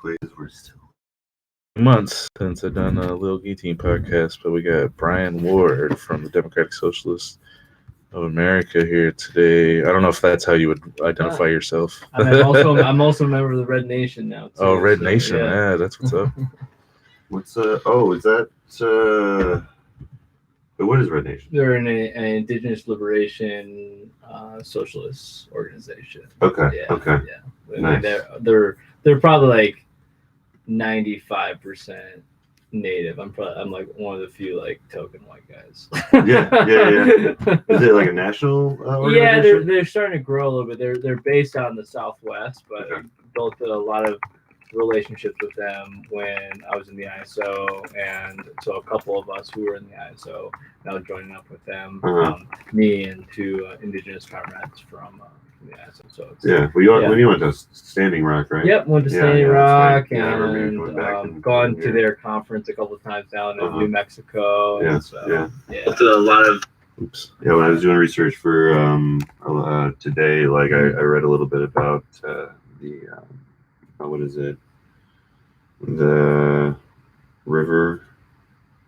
replays were still months since I've done a Lil Guillotine podcast, but we got Brian Ward from the Democratic Socialists of America here today. I don't know if that's how you would identify yourself. I'm also a member of the Red Nation now too. Oh, Red Nation, yeah, that's what's up. What's is that what is Red Nation? They're an indigenous liberation socialist organization. Okay. Okay. Yeah. Nice. They're probably like 95% native. I'm like one of the few like token white guys. Yeah. Is it like a national organization? Yeah, they're starting to grow a little bit. They're based out in the Southwest, but I built a lot of relationships with them when I was in the ISO, and so a couple of us who were in the ISO now joining up with them. Me and two indigenous comrades from the ISO. So when you went to Standing Rock, right? Yep, went to Standing Rock, right. and gone to their conference a couple of times down in New Mexico. Yeah, and so, It's a lot of. Oops. Yeah, when I was doing research for today, like I read a little bit about what is it? The river,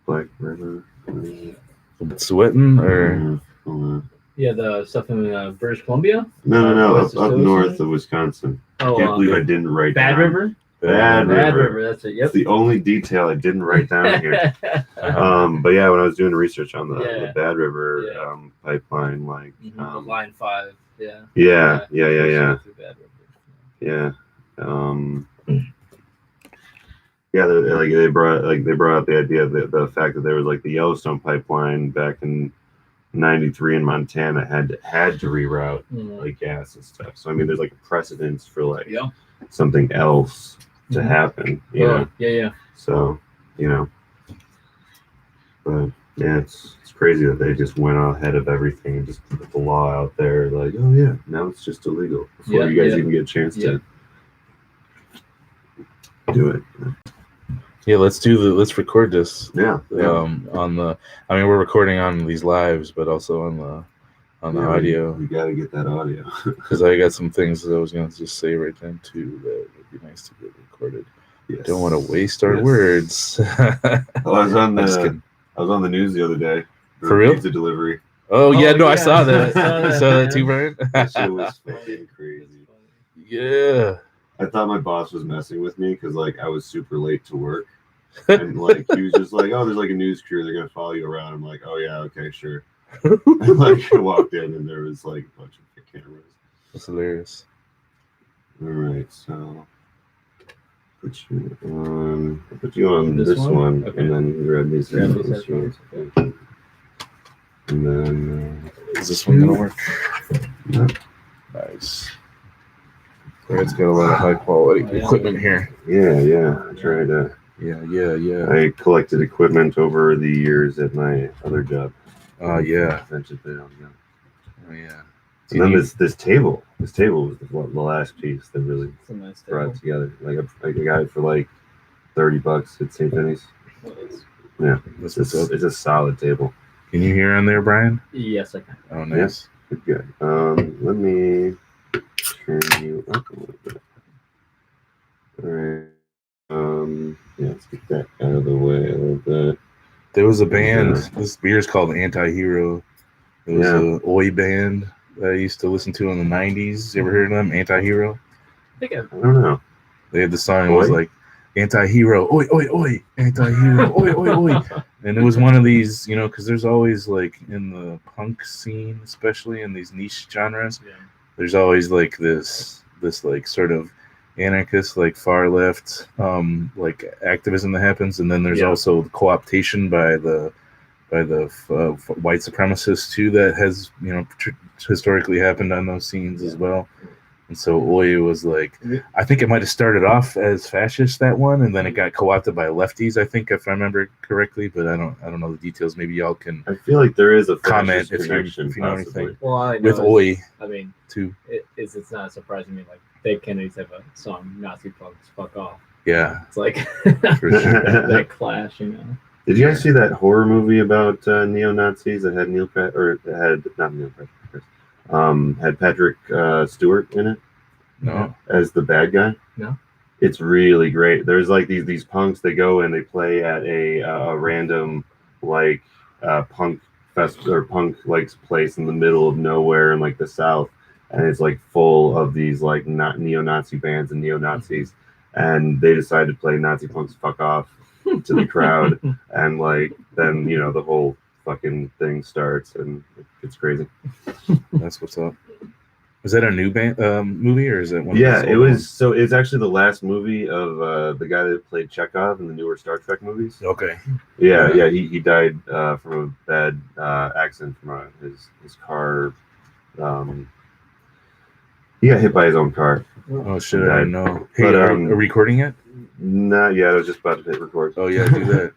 Black River. Sweating or? Yeah, the stuff in British Columbia. No, up north of Wisconsin. Oh, I can't believe I didn't write Bad down. River. Bad River. That's it. Yep. It's the only detail I didn't write down here. But yeah, when I was doing research on the Bad River pipeline, like Line 5. Yeah. Yeah. They brought up the idea that the fact that there was like the Yellowstone pipeline back in '93 in Montana had to reroute like gas and stuff. So I mean, there's like a precedence for like something else to happen. You know? Yeah. So but yeah, it's crazy that they just went ahead of everything and just put the law out there. Like, oh yeah, now it's just illegal before you guys even get a chance to do it. Yeah, let's record this. Yeah. We're recording on these lives, but also on the audio. We gotta get that audio because I got some things that I was gonna just say right then too that would be nice to get recorded. Yes. Don't want to waste our words. I was on the news the other day. For real? Pizza delivery. Oh yeah, I saw that. You saw that too, Brian? That shit was fucking crazy. Yeah. I thought my boss was messing with me because like I was super late to work, and like he was just like, "Oh, there's like a news crew. They're gonna follow you around." I'm like, "Oh yeah, okay, sure." And like I walked in and there was like a bunch of cameras. That's hilarious. All right, so put you on this one, okay. and then grab these headphones. Okay. And then is this one gonna work? No. Nice. It's got a lot of high quality equipment here. Yeah. I tried to. Yeah. I collected equipment over the years at my other job. Oh yeah. Oh yeah. And then this table. This table was the last piece that really brought it together. Like I got it for like $30 at St. Penny's. Yeah, it's a solid table. Can you hear on there, Brian? Yes, I can. Oh, nice. Yeah, good. Let me turn you up a little bit. All right. Let's get that out of the way a little bit. There was a band. This beer is called Anti-Hero. It was a Oi band that I used to listen to in the 90s. You ever heard of them? Anti-Hero? I don't know. They had the song. It was like Anti-Hero, oi, oi, oi, Anti-Hero, oi, oi, oi. And it was one of these, because there's always like in the punk scene, especially in these niche genres, there's always like this like sort of anarchist, like far left, like activism that happens, and then there's also co-optation by the white supremacists too that has historically happened on those scenes as well. And so Oi was like, I think it might have started off as fascist, that one, and then it got co-opted by lefties, I think, if I remember correctly, but I don't know the details. Maybe y'all can I feel like there is a comment if connection, you know anything. Well, I know with Oi. I mean, too. It's not surprising to me. Like, Dave Kennedy's have a song, Nazi punks, fuck off. Yeah. It's like For sure. that clash, Did you guys see that horror movie about neo-Nazis that had had Patrick Stewart in it? No. As the bad guy? No. It's really great. There's like these punks. They go and they play at a random like punk fest or punk like place in the middle of nowhere in like the South, and it's like full of these like not neo-Nazi bands and neo-Nazis, and they decide to play Nazi punks fuck off to the crowd, and like then the whole fucking thing starts and it's crazy. That's what's up. Is that a new band movie, or is it one? Yeah, it was. So it's actually the last movie of the guy that played Chekhov in the newer Star Trek movies. Okay. Yeah. He died from a bad accident from his car. He got hit by his own car. Oh shit! I didn't know. Hey, But, are we recording it? Not yet. I was just about to hit record. Oh yeah, do that.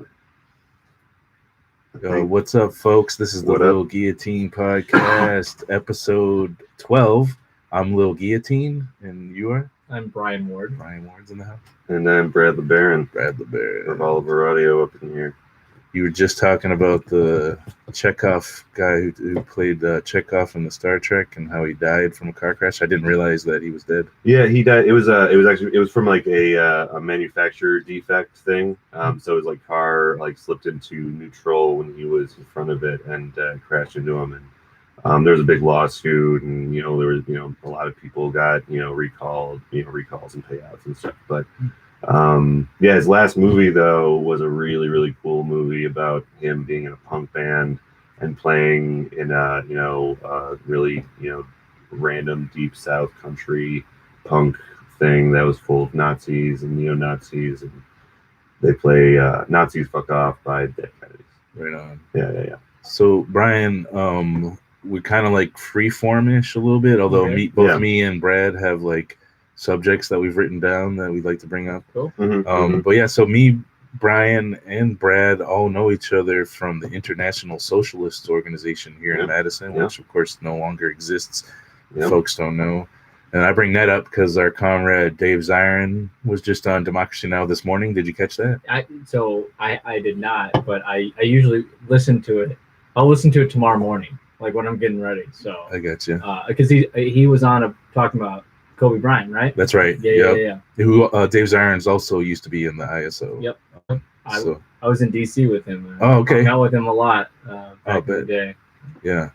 What's up, folks? This is the Lil Guillotine podcast, episode 12. I'm Lil Guillotine, and you are? I'm Brian Ward. Brian Ward's in the house. And I'm Brad the Baron. Brad the Baron. Of Oliver Audio up in here. You were just talking about the Chekhov guy who played Chekhov in the Star Trek and how he died from a car crash. I didn't realize that he was dead. Yeah, he died. It was from like a manufacturer defect thing. So it was like car like slipped into neutral when he was in front of it and crashed into him. And there was a big lawsuit, and there was a lot of people got recalled, recalls and payouts and stuff. But his last movie though was a really, really cool movie about him being in a punk band and playing in a really random deep South country punk thing that was full of Nazis and neo-Nazis, and they play Nazis Fuck Off by Dead Kennedys. Right on. Yeah. So Brian, we're kind of like freeform-ish a little bit, although me and Brad have like subjects that we've written down that we'd like to bring up. Cool. But yeah, so me, Brian, and Brad all know each other from the International Socialist Organization here in Madison, which of course no longer exists. Folks don't know. And I bring that up because our comrade Dave Zirin was just on Democracy Now! This morning. Did you catch that? I did not, but I usually listen to it. I'll listen to it tomorrow morning, like when I'm getting ready. So I got you. Because he was on talking about Kobe Bryant, right? That's right. Yeah. Who Dave Zirin's also used to be in the ISO. Yep. I was in DC with him. Oh, okay. I hung out with him a lot back in the day. Yeah.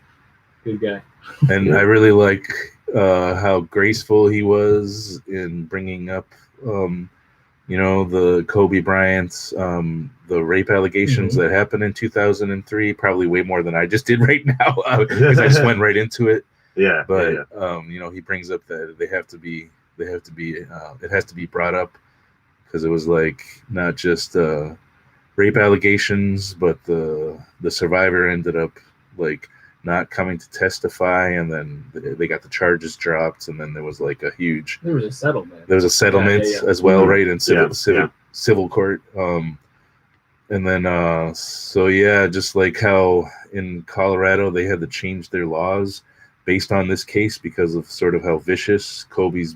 Good guy. And I really like how graceful he was in bringing up, the Kobe Bryant's, the rape allegations that happened in 2003, probably way more than I just did right now because I just went right into it. Yeah. But he brings up that it has to be brought up because it was like not just rape allegations, but the survivor ended up like not coming to testify, and then they got the charges dropped, and then there was like a huge. There was a settlement. There was a settlement as well, right? In civil court. And then, just like how in Colorado they had to change their laws based on this case because of sort of how vicious Kobe's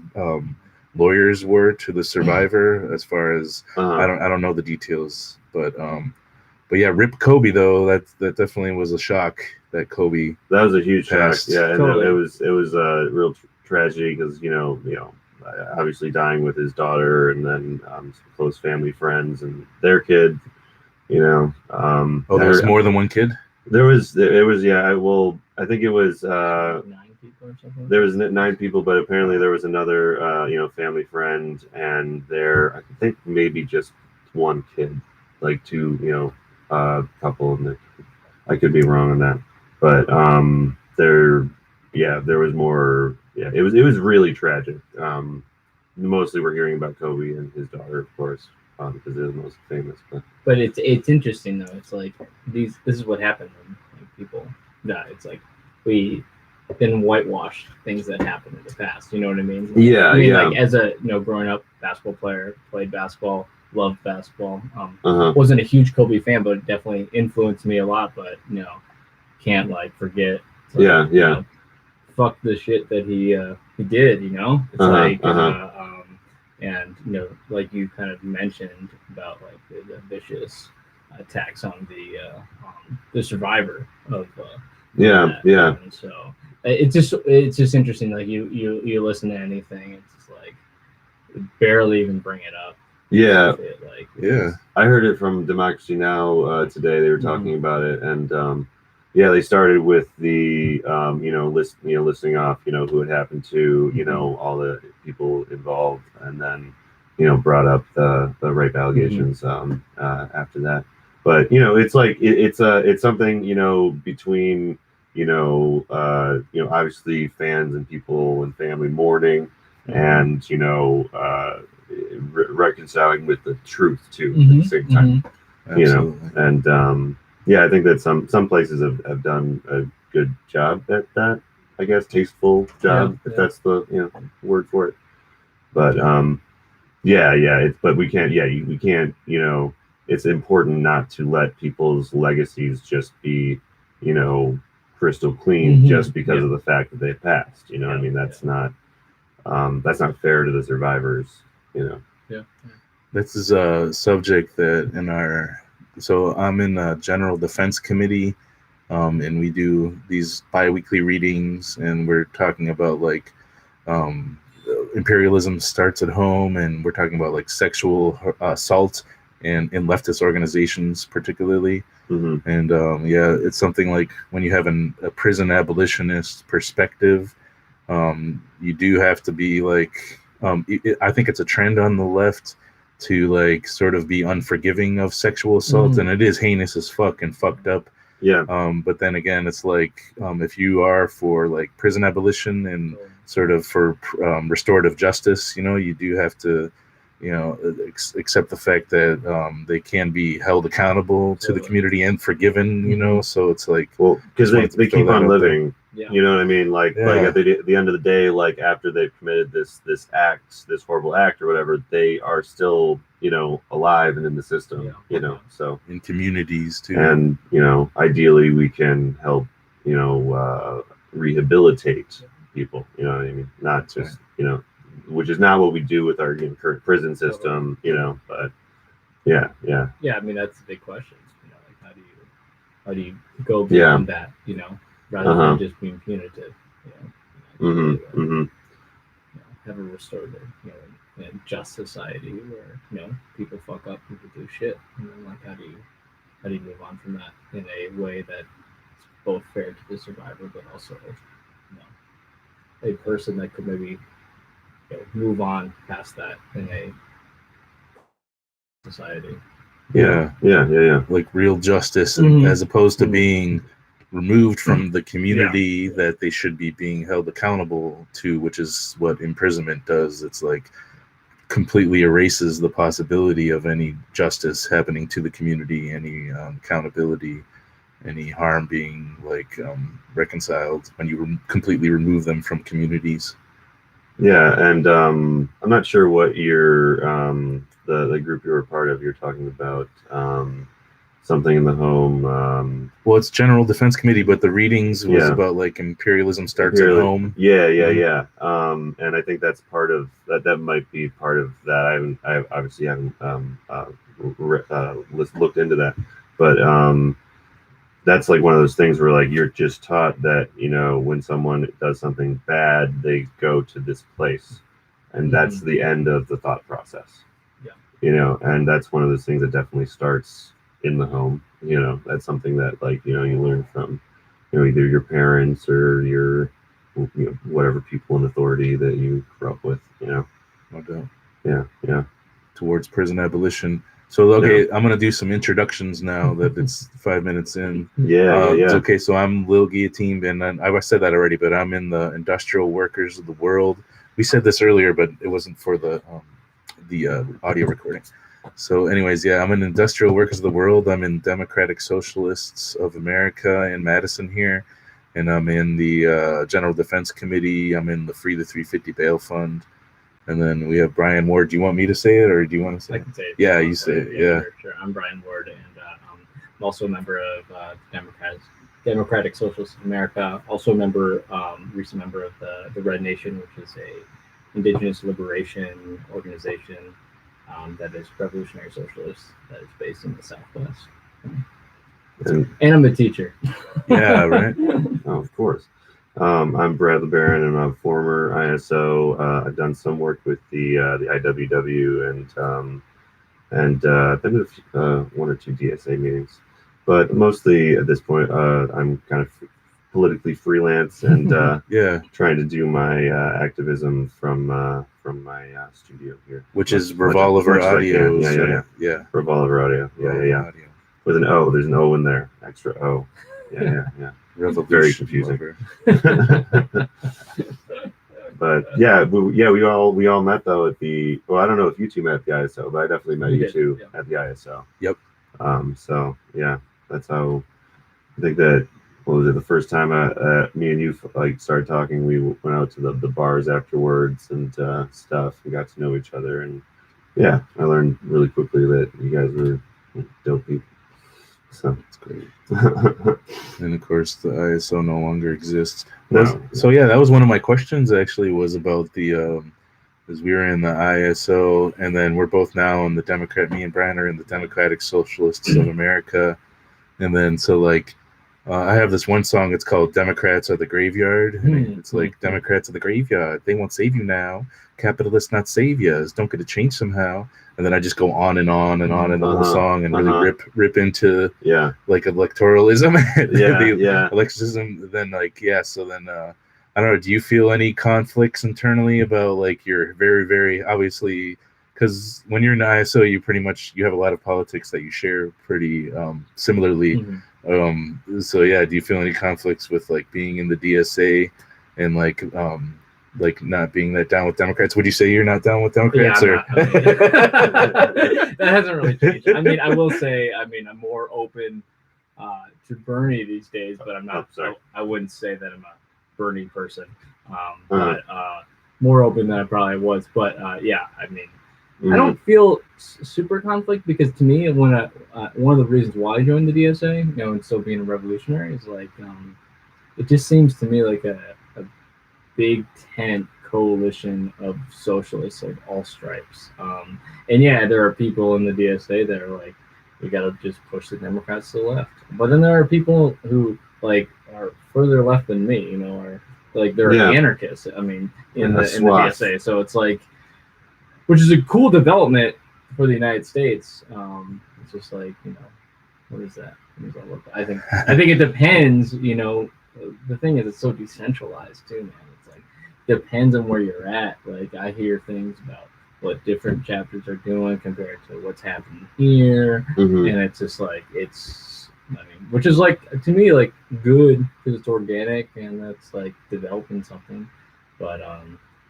lawyers were to the survivor. As far as I don't know the details, but yeah, rip Kobe though. That definitely was a shock that Kobe. That was a huge passed. shock. Yeah, and Totally. it was a real tragedy because obviously dying with his daughter and then some close family friends and their kid. There was more than one kid. It was I think it was 9 people or something. there was 9 people, but apparently there was another family friend and I think maybe just one kid, like 2 couple, and I could be wrong on that, but there was more. Yeah, it was really tragic. Mostly we're hearing about Kobe and his daughter, of course, because they're the most famous. But it's interesting though. It's like this is what happened when people die. It's like we then whitewash things that happened in the past. You know what I mean? Like as a growing up basketball player, played basketball, loved basketball. Wasn't a huge Kobe fan, but it definitely influenced me a lot. But can't forget. Fuck the shit that he did. It's and like you kind of mentioned about the vicious attacks on the survivor of and so it's just interesting. Like you listen to anything, it's just like barely even bring it up. Yeah. Like, Yeah. I heard it from Democracy Now! Today. They were talking about it, and yeah, they started with the listing off who it happened to, all the people involved, and then brought up the rape allegations after that. But it's like it's something between obviously fans and people and family mourning, and reconciling with the truth too at the same time. Absolutely. And yeah, I think that some places have done a good job at that. I guess tasteful job, if that's the word for it. But but we can't. Yeah, we can't. It's important not to let people's legacies just be crystal clean just because of the fact that they passed. I mean, that's not fair to the survivors. This is a subject that so I'm in a general defense committee, and we do these bi-weekly readings, and we're talking about like imperialism starts at home, and we're talking about like sexual assault and in leftist organizations particularly. And it's something like when you have a prison abolitionist perspective, you do have to be like I think it's a trend on the left to like sort of be unforgiving of sexual assault, and it is heinous as fuck and fucked up. But then again, it's like if you are for like prison abolition and sort of for restorative justice, you do have to accept the fact that they can be held accountable to the community and forgiven. So it's like, well, because they keep on living. You know what I mean? Like at the end of the day, like after they've committed this horrible act or whatever, they are still alive and in the system. So in communities too. And ideally we can help rehabilitate people. You know what I mean? Not just which is not what we do with our current prison system. But yeah. I mean, that's the big question. Like how do you go beyond that? Rather than just being punitive. Have a restorative, just society where people fuck up, people do shit, and then like how do you move on from that in a way that's both fair to the survivor, but also a person that could maybe move on past that in a society. Yeah. Like real justice, as opposed to being removed from the community that they should be being held accountable to, which is what imprisonment does. It's like completely erases the possibility of any justice happening to the community, any accountability, any harm being like reconciled when you completely remove them from communities. Yeah, and I'm not sure what your the group you were part of. You're talking about something in the home. Well, it's General Defense Committee, but the readings was about like imperialism starts at home. Yeah. And I think that's part of that. That might be part of that. I obviously haven't looked into that, but that's like one of those things where like you're just taught that when someone does something bad, they go to this place, and that's the end of the thought process. And that's one of those things that definitely starts in the home. That's something that like you learn from either your parents or your whatever people in authority that you grew up with. No doubt. Yeah. Towards prison abolition. So I'm gonna do some introductions now that it's 5 minutes in. Yeah. Okay, so I'm Lil Guillotine, and I said that already, but I'm in the Industrial Workers of the World. We said this earlier, but it wasn't for the audio recording. So anyways, I'm in Industrial Workers of the World. I'm in Democratic Socialists of America in Madison here, and I'm in the General Defense Committee. I'm in the Free the 350 Bail Fund. And then we have Brian Ward. Do you want me to say it, or do you want to say it? I can say it. Yeah, you say it. Yeah. Sure. I'm Brian Ward, and I'm also a member of Democratic Socialists of America. Also a recent member of the Red Nation, which is a indigenous liberation organization that is revolutionary socialist that is based in the Southwest. And I'm a teacher. Yeah, right. Oh, of course. I'm Brad LeBaron, and I'm a former ISO. I've done some work with the IWW, and I've been to one or two DSA meetings, but mostly at this point, I'm kind of politically freelance and trying to do my activism from my studio here, which is Revolver Audio. Yeah. Revolver Audio. Yeah. With an O, there's an O in there, extra O. Yeah. Revolution. Very confusing. But we all met though at the. Well, I don't know if you two met at the ISO, but I definitely met you two at the ISO. Yep. So yeah, that's how. I think that. What was it? The first time me and you like started talking, we went out to the bars afterwards and stuff. We got to know each other, and yeah, I learned really quickly that you guys were dope people. So it's great. And of course, the ISO no longer exists. No. So yeah, that was one of my questions. Actually, was about the as we were in the ISO, and then we're both now in the Democrat. Me and Brian are in the Democratic Socialists of America, and then so like. I have this one song. It's called "Democrats Are the Graveyard." And it's like Democrats are the graveyard. They won't save you now. Capitalists not saviors. Don't get a change somehow. And then I just go on and on and on in the whole song and really rip into like electoralism, the electoralism. Then so then I don't know. Do you feel any conflicts internally about like you're very very obviously because when you're in ISO you have a lot of politics that you share pretty similarly. So yeah, do you feel any conflicts with like being in the DSA and like not being that down with Democrats? Would you say you're not down with Democrats? That hasn't really changed. I mean, I will say, I'm more open to Bernie these days, but I'm not. I wouldn't say that I'm a Bernie person. But more open than I probably was. But yeah, I mean. I don't feel super conflict because to me, when one of the reasons why I joined the DSA, and still being a revolutionary, is like it just seems to me like a big tent coalition of socialists, like all stripes. And yeah, there are people in the DSA that are like, we got to just push the Democrats to the left. But then there are people who like are further left than me, or like they're anarchists. I mean, in the DSA, so it's like. Which is a cool development for the United States. It's just like, what is that? What does that look like? I think it depends, the thing is it's so decentralized too, man. It's like depends on where you're at. Like I hear things about what different chapters are doing compared to what's happening here. And it's just like which is like to me like good because it's organic and that's like developing something. But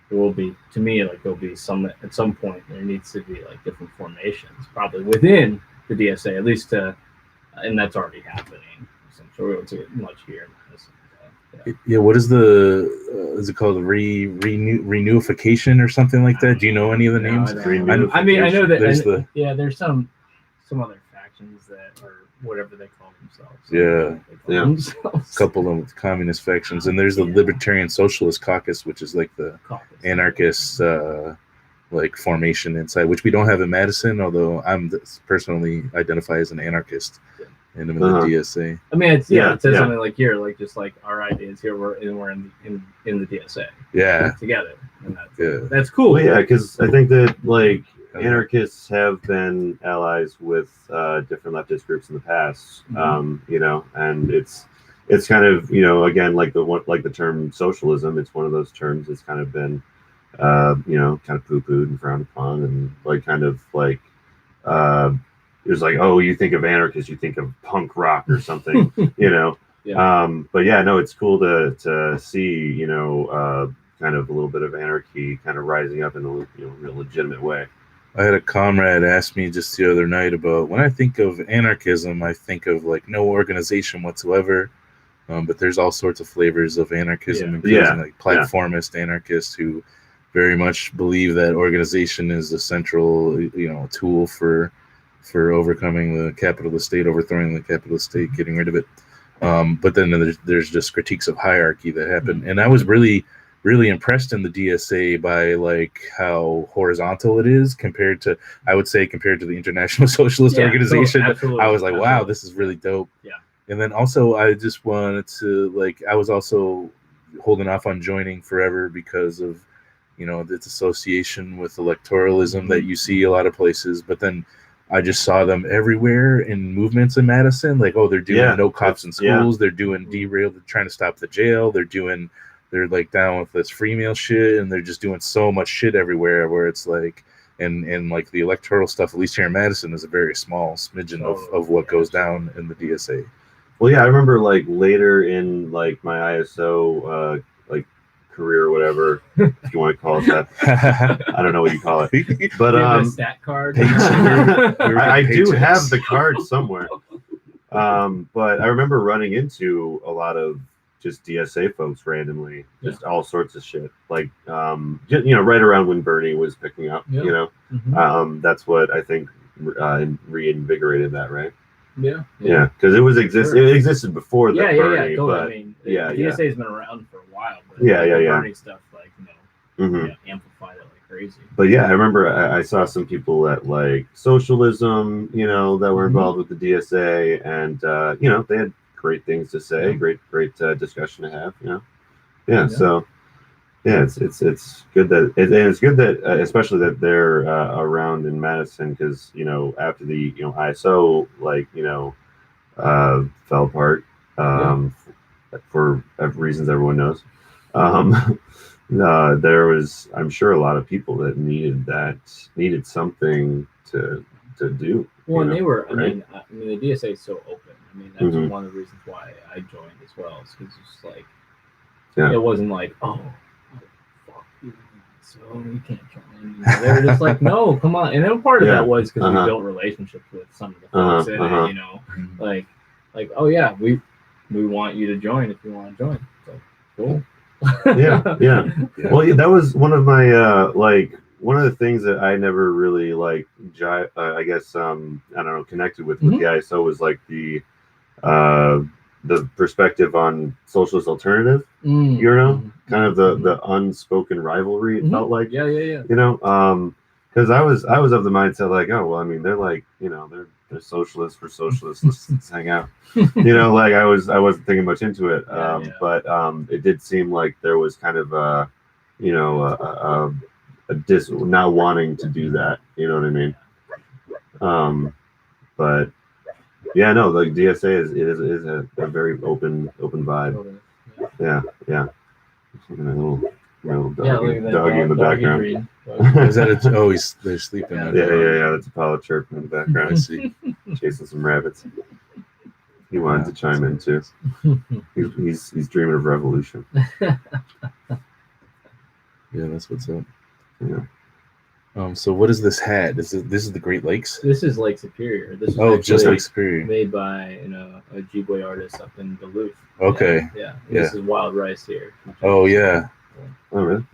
there will be, to me, like there'll be some at some point there needs to be like different formations, probably within the DSA, at least and that's already happening. So I'm sure we won't see it much here. Yeah, what is is it called renewification or something like that? Do you know any of the names? I know that there's some other factions that are whatever they call themselves. A couple of communist factions, and there's the Libertarian Socialist Caucus, which is like the anarchist like formation inside, which we don't have in Madison, although I'm personally identify as an anarchist. And I'm in the DSA. I mean, it says something like here, like just like our ideas here, we're in the DSA. Yeah, together, and that's cool. Well, yeah, because I think that like anarchists have been allies with different leftist groups in the past. And it's kind of again like the term socialism. It's one of those terms that's kind of been kind of poo-pooed and frowned upon, and like kind of like. It was like, oh, you think of anarchists, you think of punk rock or something, But yeah, no, it's cool to see, kind of a little bit of anarchy kind of rising up in a real legitimate way. I had a comrade ask me just the other night about when I think of anarchism, I think of like no organization whatsoever, but there's all sorts of flavors of anarchism, including like platformist anarchists who very much believe that organization is the central, tool for overcoming the capitalist state, overthrowing the capitalist state, getting rid of it. But then there's just critiques of hierarchy that happen. And I was really, really impressed in the DSA by like how horizontal it is compared to the International Socialist Organization. Absolutely. I was like, wow, this is really dope. Yeah. And then also I just wanted to I was also holding off on joining forever because of, you know, its association with electoralism that you see a lot of places. But then I just saw them everywhere in movements in Madison. Like, oh, they're doing no cops in schools. They're doing derail, they're trying to stop the jail. They're like down with this free meal shit, and they're just doing so much shit everywhere where it's like, and like the electoral stuff, at least here in Madison, is a very small smidgen of what goes down in the DSA. Well, yeah, I remember like later in like my ISO like career or whatever, if you want to call it that. I don't know what you call it, but a stat card. I do have the card somewhere. But I remember running into a lot of just DSA folks randomly, just all sorts of shit. Like, you know, right around when Bernie was picking up, you know, that's what I think reinvigorated that, right? Yeah, because it existed before the Bernie, totally. but I mean, DSA has been around for a while, but yeah. Bernie stuff, like, you know, amplified it like crazy. But yeah, I remember I saw some people at like socialism, you know, that were involved with the DSA, and you know, they had great things to say, great discussion to have, you know. So yeah, it's good that it's good that especially that they're around in Madison, because, you know, after the, you know, ISO, like, you know, fell apart for reasons everyone knows. There was, I'm sure, a lot of people that needed something to do. Well, and they were, right? I mean, the DSA is so open. I mean, that's one of the reasons why I joined as well, is because it's just like, it wasn't like, oh, fuck you, so you can't join. They were just like, no, come on. And then part of that was because we built relationships with some of the folks in it, you know, like, oh yeah, we want you to join if you want to join. So cool. yeah. Well, that was one of my like, one of the things that I never really like, I guess I don't know, connected with the ISO was like the perspective on socialist alternative, you know, kind of the unspoken rivalry, it felt like. Yeah. You know, because I was of the mindset like, oh well, I mean, they're like, you know, they're socialists, we're socialists, let's hang out. You know, like I wasn't thinking much into it, but it did seem like there was kind of a, you know, a not wanting to do that, you know what I mean? But yeah, no, like DSA is a very open vibe. Yeah. Just looking at a little doggy in the background. Is that they're sleeping? Yeah. That's Apollo chirping in the background. I see, chasing some rabbits. He wanted to chime in too. He's dreaming of revolution. Yeah, that's what's up. Yeah. So what is this hat? This is the Great Lakes? This is Lake Superior. This is just Lake Superior. Made by, you know, a G-Boy artist up in Duluth. Okay. Yeah. This is wild rice here. Oh yeah. Oh really?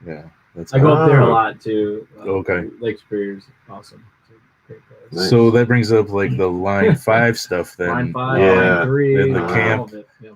Yeah. I go up there a lot too. Okay. Lake Superior's awesome. It's a great place. Nice. So that brings up like the Line 5 stuff then. Line 5, Line 3, and the camp.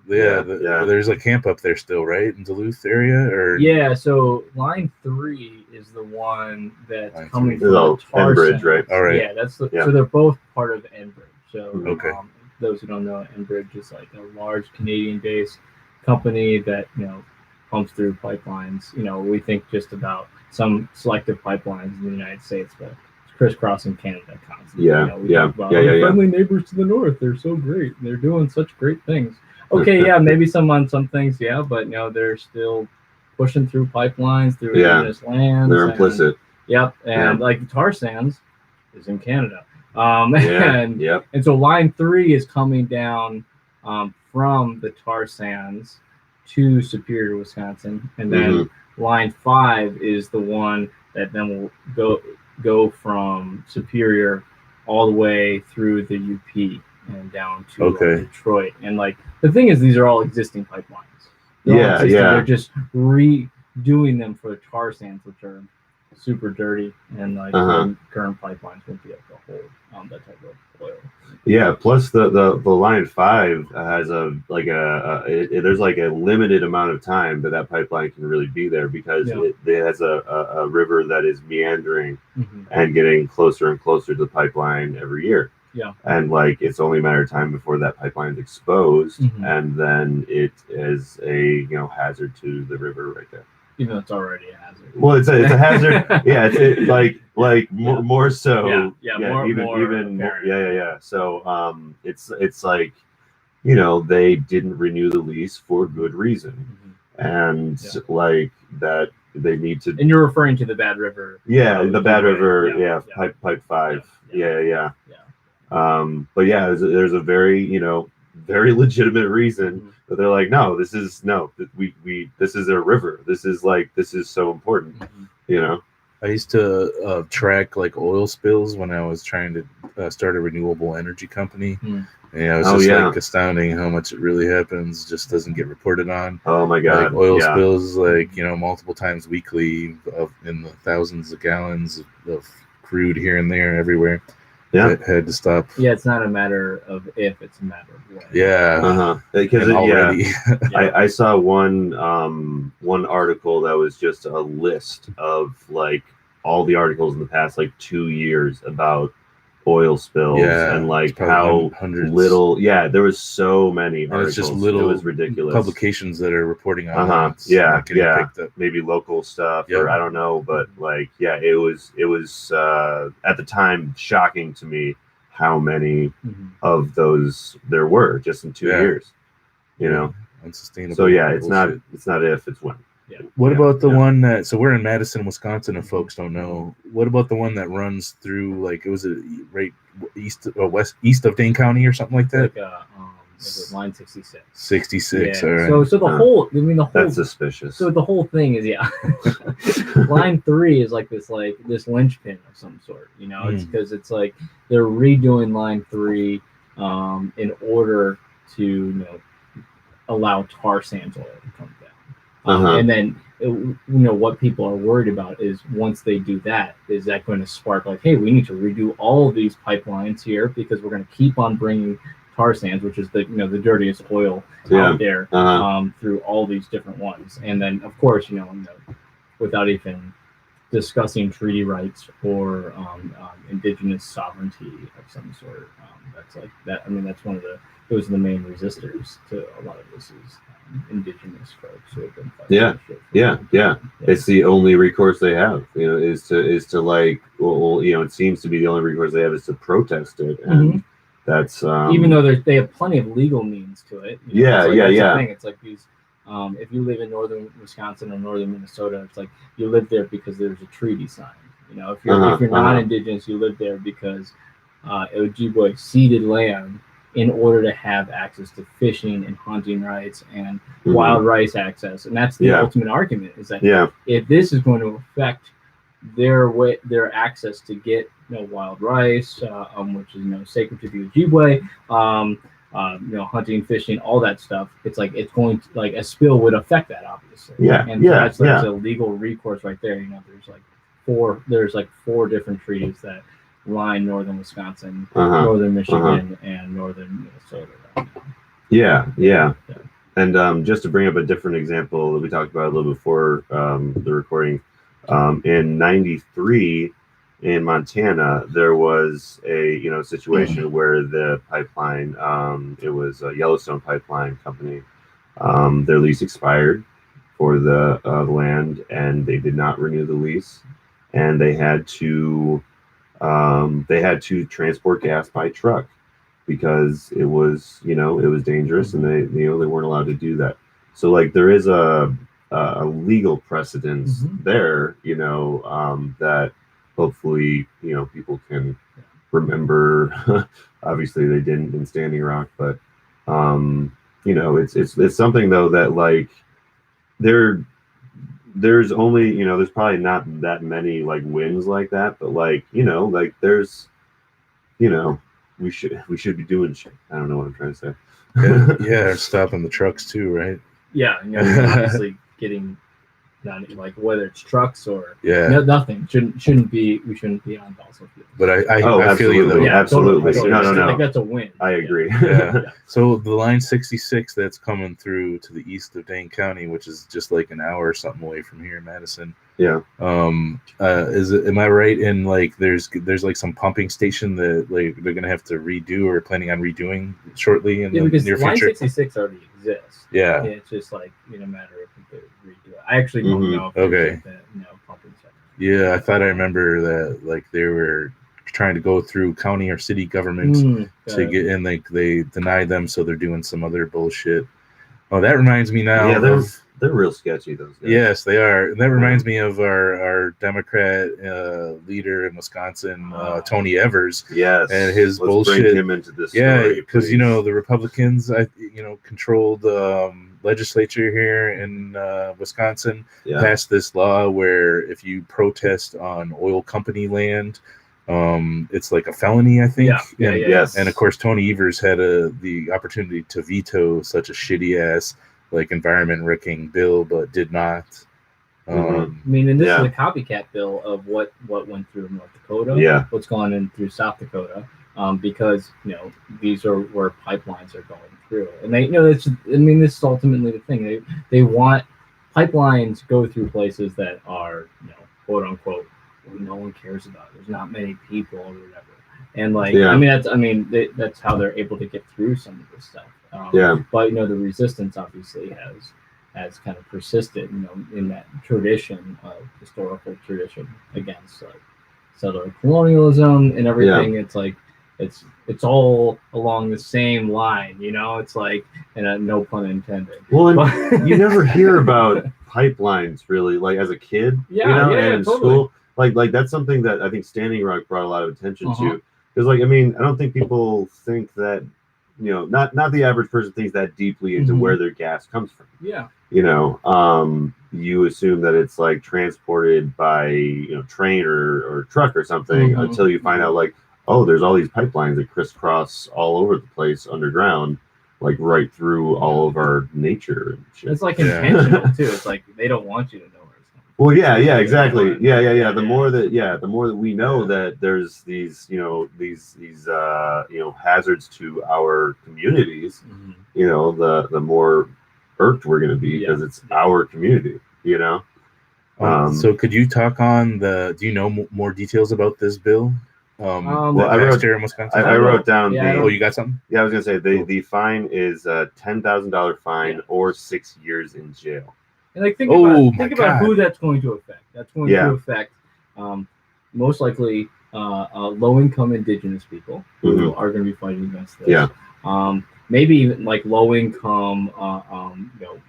There's a camp up there still, right, in Duluth area, or so Line 3 is the one that's Line coming 3. from the tar Enbridge, sands. right? All right. Yeah, that's so they're both part of Enbridge. So Okay. Those who don't know, Enbridge is like a large Canadian-based company that, you know, pumps through pipelines. You know, we think just about some selective pipelines in the United States, but it's crisscrossing Canada constantly. Yeah, you know, we talk about friendly neighbors to the north. They're so great. They're doing such great things. Okay, maybe on some things, but you know, they're still pushing through pipelines through indigenous lands. They're implicit. Like the tar sands is in Canada. And so Line 3 is coming down from the tar sands to Superior, Wisconsin, and then Line 5 is the one that then will go from Superior all the way through the UP and down to Detroit. And like the thing is, these are all existing pipelines. They're just redoing them for the tar sands, which are super dirty, and like current pipelines won't be able to hold that type of oil. Yeah, plus the Line 5 has there's like a limited amount of time that pipeline can really be there, because it has a river that is meandering and getting closer and closer to the pipeline every year. Yeah. And like it's only a matter of time before that pipeline is exposed, Mhm. and then it is a hazard to the river right there. Even though it's already a hazard. Well, it's a hazard. Yeah, it's like Yeah. more so. More even more, apparent. yeah. So it's like they didn't renew the lease for good reason, and like that they need to. And you're referring to the Bad River. Yeah, the Bad River. Yeah. Pipe 5. Yeah. But yeah, there's a very very legitimate reason that they're like, no, this is this is a river. This is so important. I used to track like oil spills when I was trying to start a renewable energy company. And it was just like astounding how much it really happens, just doesn't get reported on. Oh my God. Like oil spills, like, multiple times weekly in the thousands of gallons of crude here and there, everywhere. Yeah. It had to stop. Yeah, it's not a matter of if, it's a matter of when. Yeah. Because already. I saw one article that was just a list of like all the articles in the past like 2 years about oil spills and like how little. Yeah, there was so many articles. It's just little. It was ridiculous. Publications that are reporting on. Picked up. Maybe local stuff or I don't know, but like it was at the time shocking to me how many of those there were just in 2 years. Unsustainable. So it's not if, it's when. Yeah. What about the one that? So we're in Madison, Wisconsin, and folks don't know. What about the one that runs through like it was right east of Dane County or something like that? Like line 66. 66. Yeah. All right. So the whole. I mean the whole. That's suspicious. So the whole thing is line 3 is like this linchpin of some sort. It's because it's like they're redoing line 3 in order to allow tar sands oil to come down. And then, what people are worried about is once they do that, is that going to spark like, hey, we need to redo all of these pipelines here because we're going to keep on bringing tar sands, which is the dirtiest oil out there, through all these different ones. And then, of course, without even discussing treaty rights or indigenous sovereignty of some sort, that's like that. I mean, that's those are the main resistors to a lot of this is indigenous folks who have been fighting. Yeah. It's the only recourse they have, is to like, it seems to be the only recourse they have is to protest it, and that's even though they have plenty of legal means to it. That's the thing. It's like these. If you live in northern Wisconsin or northern Minnesota, it's like you live there because there's a treaty signed. If you're not indigenous, you live there because Ojibwe ceded land in order to have access to fishing and hunting rights and wild rice access. And that's the ultimate argument, is that if this is going to affect their access to get wild rice, which is sacred to the Ojibwe, hunting, fishing, all that stuff, it's like it's going to, like, a spill would affect that, obviously. There's a legal recourse right there. There's like four different treaties that line northern Wisconsin, northern Michigan, and northern Minnesota right now. Yeah. And just to bring up a different example that we talked about a little before the recording, in '93 in Montana, there was a situation where the pipeline, it was a Yellowstone Pipeline Company, their lease expired for the land, and they did not renew the lease, and they had to transport gas by truck because it was dangerous, and they weren't allowed to do that. So like there is a legal precedence there, that hopefully people can remember. Obviously they didn't in Standing Rock, but it's something though that like there's only there's probably not that many like wins like that, but like like there's we should be doing shit. I don't know what I'm trying to say. Yeah, stopping the trucks too, right? Yeah, obviously getting like whether it's trucks or nothing shouldn't be on fossil fuels. But I feel you though. Absolutely. Totally. No. Like that's a win. I agree. Yeah. So the line 66 that's coming through to the east of Dane County, which is just like an hour or something away from here in Madison. Yeah. Am I right in like there's like some pumping station that like they're gonna have to redo or planning on redoing shortly in the because near Line future? 66 already exists. Yeah. It's just like in a matter of if they redo it. I actually don't know if Okay. there's pumping center. Yeah, I thought I remember that like they were trying to go through county or city government to get in. Like they denied them, so they're doing some other bullshit. Oh, that reminds me now. Yeah, they're real sketchy, those guys. Yes, they are. And that reminds me of our Democrat leader in Wisconsin, Tony Evers. Yes, and his Let's bullshit. Bring him into this. Yeah, because the Republicans, controlled legislature here in Wisconsin, passed this law where if you protest on oil company land, it's like a felony, I think. Yes. And of course, Tony Evers had the opportunity to veto such a shitty ass like environment wrecking bill, but did not. I mean, and this is a copycat bill of what went through North Dakota. Yeah. What's gone in through South Dakota, because these are where pipelines are going through, and they this is ultimately the thing. They want pipelines go through places that are quote unquote no one cares about. There's not many people or whatever. And that's how they're able to get through some of this stuff. But the resistance obviously has kind of persisted, in that tradition of historical tradition against like settler colonialism and everything. It's like it's all along the same line, It's like, and no pun intended. Well, and you never hear about pipelines really, like as a kid, and in school. Like that's something that I think Standing Rock brought a lot of attention to. Because I don't think people think that, not the average person thinks that deeply into where their gas comes from. Yeah. You assume that it's like transported by, train or truck or something until you find out like, oh, there's all these pipelines that crisscross all over the place underground, like right through all of our nature and shit. It's like intentional too. It's like they don't want you to know. Well, yeah, exactly. Yeah. The more that we know that there's these, these hazards to our communities, the more irked we're going to be because it's our community, So could you talk on do you know more details about this bill? Well, I wrote down. You got something? Yeah, I was going to say the fine is a $10,000 fine or 6 years in jail. And like think about who that's going to affect. That's going to affect most likely low-income Indigenous people who are going to be fighting against this. Yeah. Maybe even like low-income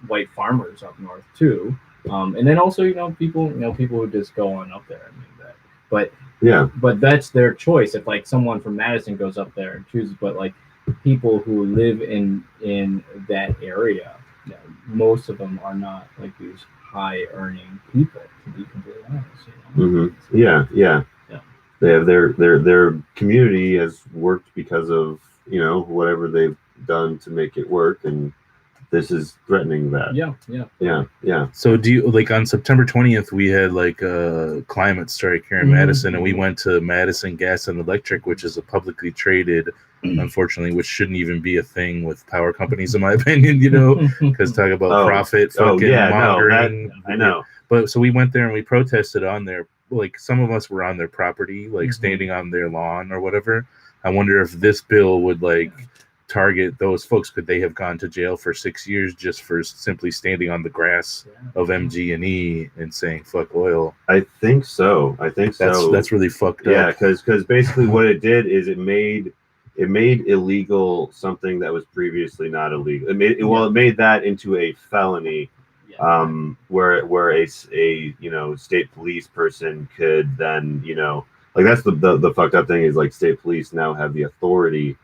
white farmers up north too. And then also people who just go on up there. But that's their choice. If like someone from Madison goes up there and chooses, but like people who live in that area. Most of them are not like these high earning people, to be completely honest. Yeah. They have their community has worked because of whatever they've done to make it work, and this is threatening that. Yeah. So do you like on September 20th we had like a climate strike here in Madison, and we went to Madison Gas and Electric, which is a publicly traded, unfortunately, which shouldn't even be a thing with power companies in my opinion, because talk about profit mongering. I know. But so we went there and we protested on their, like some of us were on their property, like standing on their lawn or whatever. I wonder if this bill would like target those folks. Could they have gone to jail for 6 years just for simply standing on the grass of MG&E and saying fuck oil? I think so. That's really fucked up. Yeah, because basically what it did is it made illegal something that was previously not illegal. It made that into a felony, where a state police person could then like that's the fucked up thing is like state police now have the authority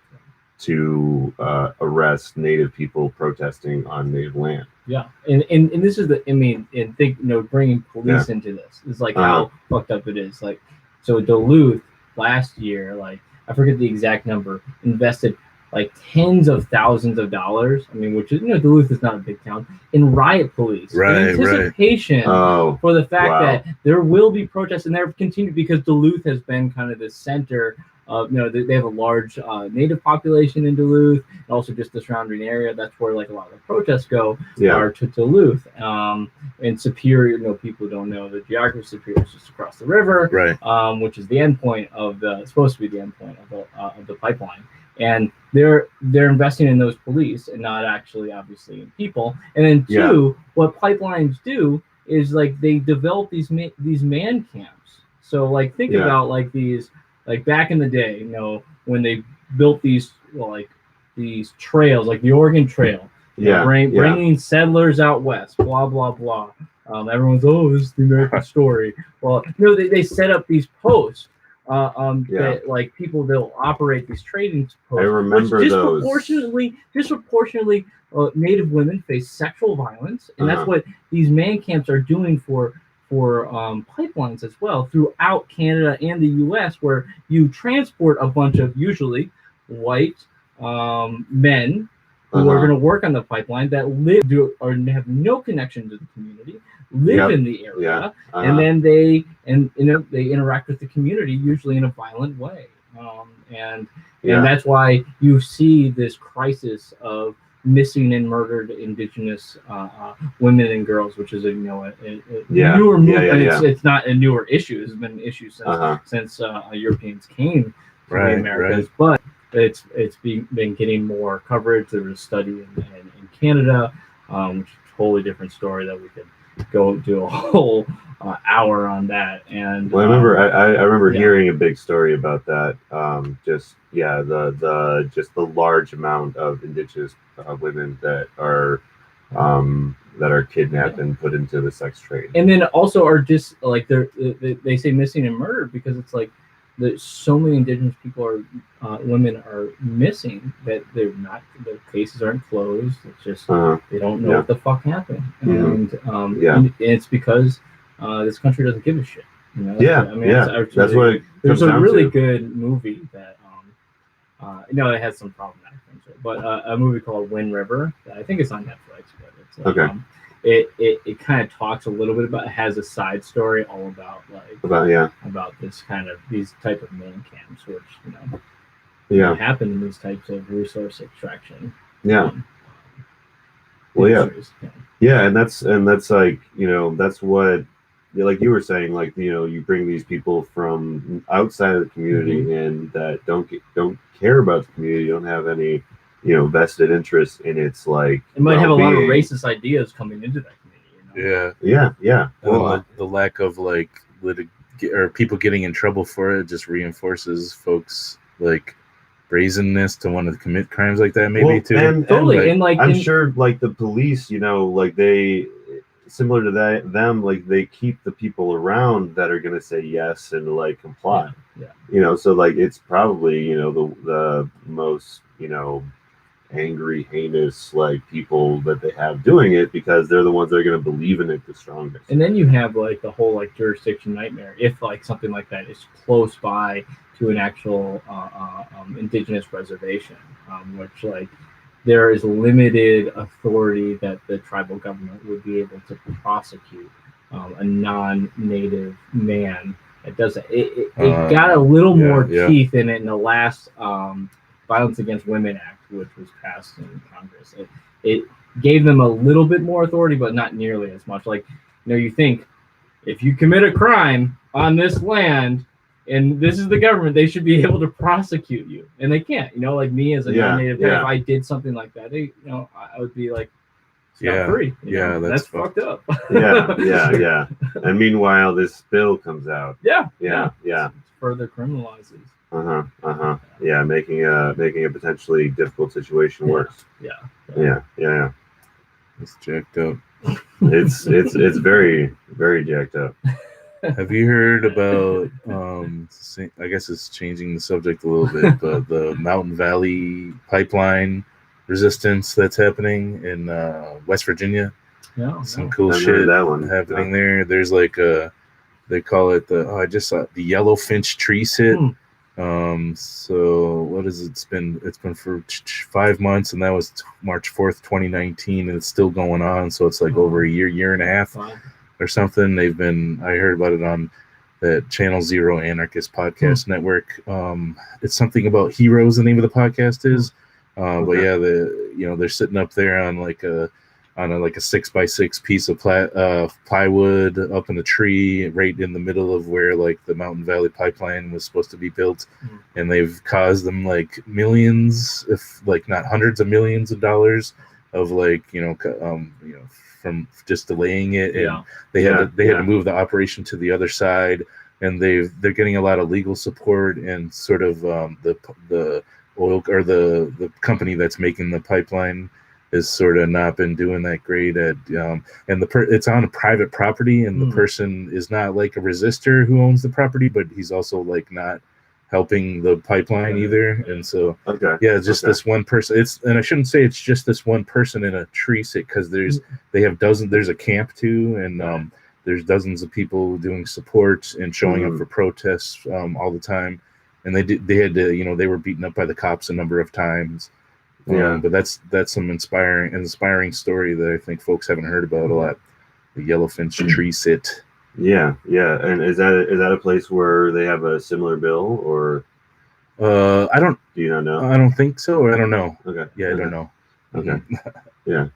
to arrest Native people protesting on Native land. Yeah, and this is bringing police into this is like how fucked up it is. Like, so Duluth last year, like I forget the exact number, invested like tens of thousands of dollars. I mean, which is Duluth is not a big town, in riot police in anticipation for the fact that there will be protests, and they're continued because Duluth has been kind of the center they have a large native population in Duluth, and also just the surrounding area. That's where like a lot of the protests go are to Duluth. And Superior, people don't know the geography. Superior is just across the river, right? Which is the endpoint of supposed to be the endpoint of the pipeline. And they're investing in those police and not actually obviously in people. And then two, what pipelines do is like they develop these man camps. So like think about like these, like back in the day, when they built these these trails, like the Oregon Trail, bringing settlers out west, blah blah blah. Everyone's this is the American story. Well, they set up these posts. That like people they'll operate these trading posts. I remember disproportionately Native women face sexual violence, and that's what these man camps are doing for pipelines as well throughout Canada and the U.S., where you transport a bunch of usually white men who are going to work on the pipeline that have no connection to the community, live in the area, and then they interact with the community usually in a violent way, and that's why you see this crisis of missing and murdered Indigenous women and girls, which is a newer movement. It's not a newer issue. It's been an issue since Europeans came to the Americas, but it's been getting more coverage. There was a study in Canada, which is a totally different story that we could go do a whole hour on that. And I remember hearing a big story about that. The large amount of Indigenous women that are kidnapped and put into the sex trade, and then also are just like they say missing and murdered because it's like there's so many Indigenous people women are missing that they're not, the cases aren't closed. It's just they don't know what the fuck happened, and it's because this country doesn't give a shit. That's what there's a really good movie that it has some problematic things, but a movie called Wind River that I think it's on Netflix, but it's it kind of talks a little bit about, it has a side story all about about this kind of these type of man camps, which happen in these types of resource extraction. And that's like that's what, like you were saying, like you bring these people from outside of the community and that don't care about the community, don't have any vested interest in its like. It might have a lot of racist ideas coming into that community. Well, the lack of like or people getting in trouble for it just reinforces folks like brazenness to want to commit crimes like that, maybe too. I'm sure like the police, like they, similar to them, like they keep the people around that are going to say yes and like comply. So like it's probably the most angry, heinous like people that they have doing it, because they're the ones that are going to believe in it the strongest. And then you have like the whole like jurisdiction nightmare if like something like that is close by to an actual Indigenous reservation, which like there is limited authority that the tribal government would be able to prosecute a non-native man. It doesn't. It got a little more teeth in it in the last Violence Against Women Act, which was passed in Congress. It gave them a little bit more authority, but not nearly as much. Like, you think if you commit a crime on this land and this is the government, they should be able to prosecute you, and they can't. Like me as a non-native guy, if I did something like that, I would be like, free. That's fucked up. And meanwhile, this bill comes out. It further criminalizes. Making a potentially difficult situation worse. It's jacked up. It's very, very jacked up. Have you heard about I guess it's changing the subject a little bit, but the Mountain Valley pipeline resistance that's happening in West Virginia? Some cool shit happening there. There's like they call it I just saw the yellowfinch tree sit. So what is it? It's been for 5 months, and that was March 4th, 2019, and it's still going on. So it's like over a year and a half or something. I heard about it on that Channel Zero Anarchist Podcast Network. It's something about heroes. The name of the podcast is, but yeah, they're sitting up there on like a 6x6 piece of plywood up in a tree right in the middle of where like the Mountain Valley Pipeline was supposed to be built, and they've caused them like millions, if like not hundreds of millions of dollars of like from just delaying it, and they had to move the operation to the other side, and they're getting a lot of legal support, and sort of the oil or the company that's making the pipeline has sort of not been doing that great at and it's on a private property, and the person is not like a resistor who owns the property, but he's also like not helping the pipeline either. And so this one person, and I shouldn't say it's just this one person in a tree sit, because there's a camp too, and there's dozens of people doing support and showing up for protests all the time, and they had to they were beaten up by the cops a number of times. But that's some inspiring story that I think folks haven't heard about a lot. The Yellowfinch tree sit. Yeah. And is that a place where they have a similar bill, or? I don't. Do you not know? I don't think so, or I don't know. Okay. Yeah, I don't know. Okay. Yeah.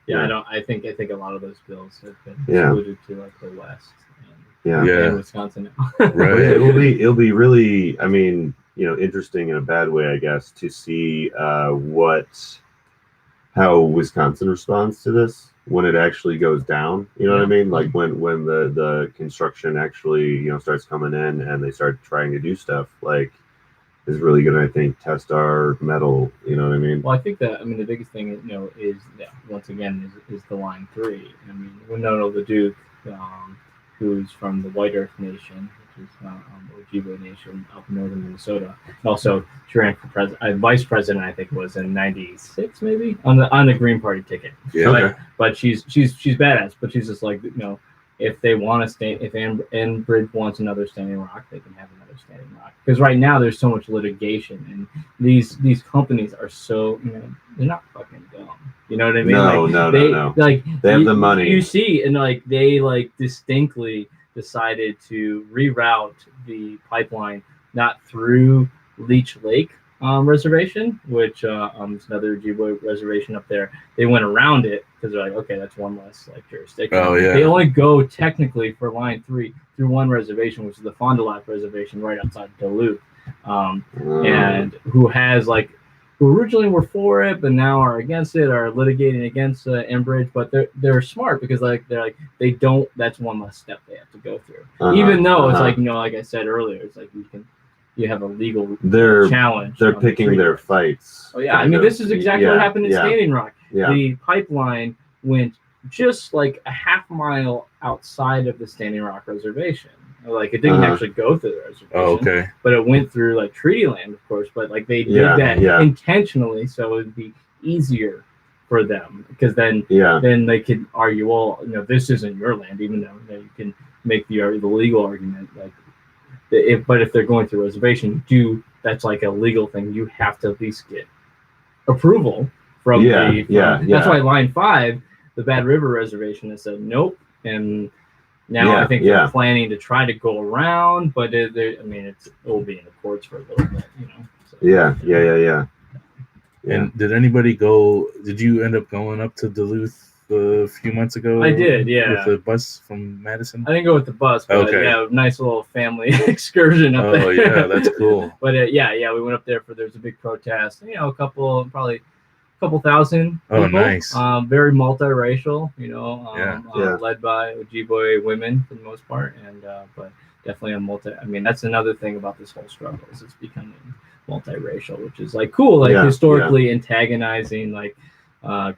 I think a lot of those bills have been excluded to like the West. And Wisconsin now. Right. It'll be really, I mean, interesting in a bad way, I guess, to see how Wisconsin responds to this when it actually goes down. You know what I mean? Like when the construction actually starts coming in and they start trying to do stuff, like, is really going to, I think, test our metal. You know what I mean? Well, I think the biggest thing is once again is the Line 3. I mean, Winona LaDuke, who's from the White Earth Nation, which is Ojibwe Nation up in northern Minnesota. And also, she ran for vice president, I think it was in '96, maybe on the Green Party ticket. Yeah. But she's badass. But she's just like, if they want to stay, if Enbridge wants another Standing Rock, they can have another Standing Rock. Because right now there's so much litigation, and these companies are so they're not fucking dumb. You know what I mean? No. Like they have the money. You see, and like they distinctly decided to reroute the pipeline not through Leech Lake reservation, which is another Ojibwe reservation up there. They went around it because they're like, okay, that's one less jurisdiction. Oh yeah. They only go technically for Line 3 through one reservation, which is the Fond du Lac reservation right outside Duluth, and who originally were for it, but now are against it, are litigating against Enbridge. But they're smart because they don't. That's one less step they have to go through. Even though it's like I said earlier, it's like you have a legal challenge. They're picking their fights. Oh yeah, this is exactly what happened in Standing Rock. Yeah. The pipeline went just like a half mile outside of the Standing Rock reservation. Like it didn't actually go through the reservation. Oh, okay. But it went through like treaty land, of course. But like they did that intentionally, so it'd be easier for them, because then they could argue, well, this isn't your land, even though you can make the legal argument like. But if they're going through reservation, that's like a legal thing. You have to at least get approval from That's why Line 5, the Bad River Reservation, has said nope, and now I think they're planning to try to go around, but it will be in the courts for a little bit, So, Yeah. And did you end up going up to Duluth a few months ago? I did, yeah. With the bus from Madison? I didn't go with the bus, but nice little family excursion up there. Oh, yeah, that's cool. But we went up there there's a big protest, probably a couple thousand people. Oh, nice. Very multiracial, led by Ojibwe women for the most part, and but definitely that's another thing about this whole struggle is it's becoming multiracial, which is like cool, historically antagonizing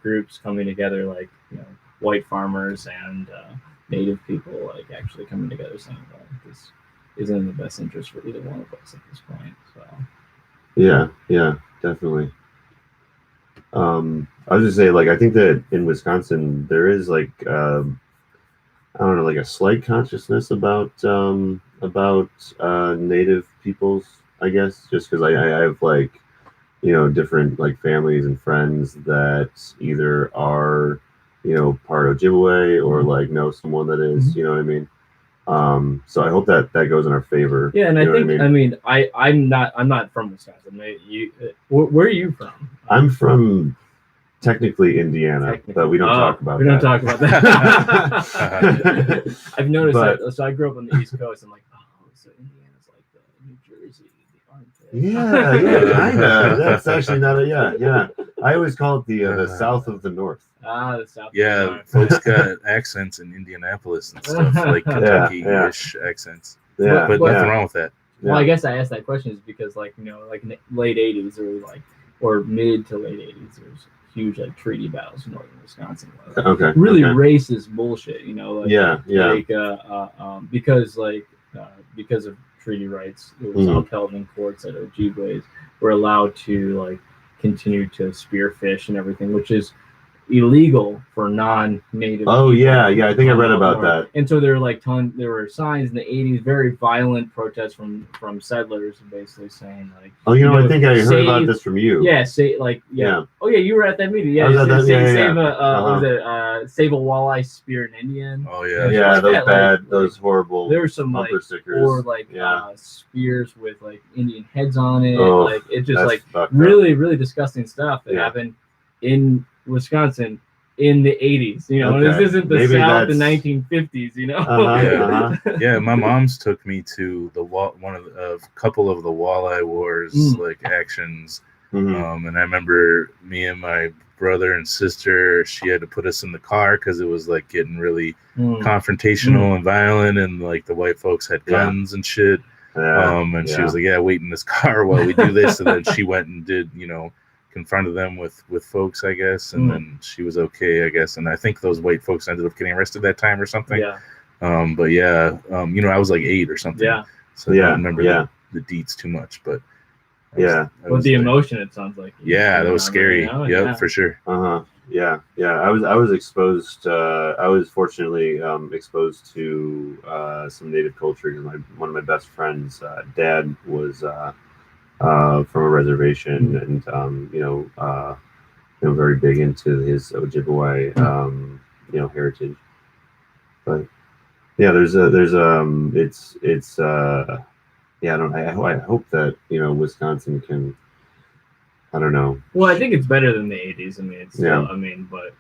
groups coming together, white farmers and native people actually coming together saying, well, this isn't in the best interest for either one of us at this point. So yeah, definitely. I was just saying, I think that in Wisconsin there is I don't know, a slight consciousness about native peoples, I guess, just because I have different families and friends that either are part Ojibwe or know someone that is, you know what I mean? So I hope that goes in our favor. Yeah, and You I know what think I'm not from Wisconsin. Where are you from? I'm from technically Indiana, but we don't talk about we that. don't talk about that. I've noticed But- that. So I grew up on the East Coast. I'm like, oh, so Indiana's like the New Jersey, the armpit. Yeah, kind of. That's actually not a yeah. I always call it the south of the north. The South. Yeah, folks got accents in Indianapolis and stuff, like Kentucky-ish accents. Yeah, But nothing wrong with that. Well, I guess I asked that question is because, like, in the late '80s or mid to late '80s, there's huge like treaty battles in northern Wisconsin. Okay. Really racist bullshit, Like, because of treaty rights, it was upheld in courts that Ojibways were allowed to like continue to spearfish and everything, which is illegal for non-native. Oh people. yeah. I think I read about that. And so there were there were signs in the '80s, very violent protests from settlers, basically saying like. Oh, I think I heard about this from you. Yeah, Oh yeah, you were at that meeting. Yeah, I was at that, save a walleye spear an Indian. Oh yeah. Yeah, those bad, those horrible. There were some bumper like stickers. or like spears with like Indian heads on it. Oh, like it just like really really disgusting stuff that happened in Wisconsin in the '80s. This isn't the South, the 1950s. Yeah, my mom's took me to the couple of the walleye wars like actions. Mm-hmm. And I remember me and my brother and sister, she had to put us in the car because it was like getting really confrontational and violent, and like the white folks had guns and shit. And she was like, wait in this car while we do this. And then she went and did, confronted them with folks, I guess. And then she was okay, I guess. And I think those white folks ended up getting arrested that time or something. Yeah. But I was like 8 or something. Yeah. So I don't remember the deets too much, but But the emotion, it sounds like. Yeah, that was scary. Yep, for sure. Yeah. I was exposed. I was fortunately exposed to some native culture because one of my best friends' dad was from a reservation, and very big into his Ojibwe heritage. But yeah, I hope that Wisconsin can. I don't know. Well, I think it's better than the '80s. I mean, it's still, but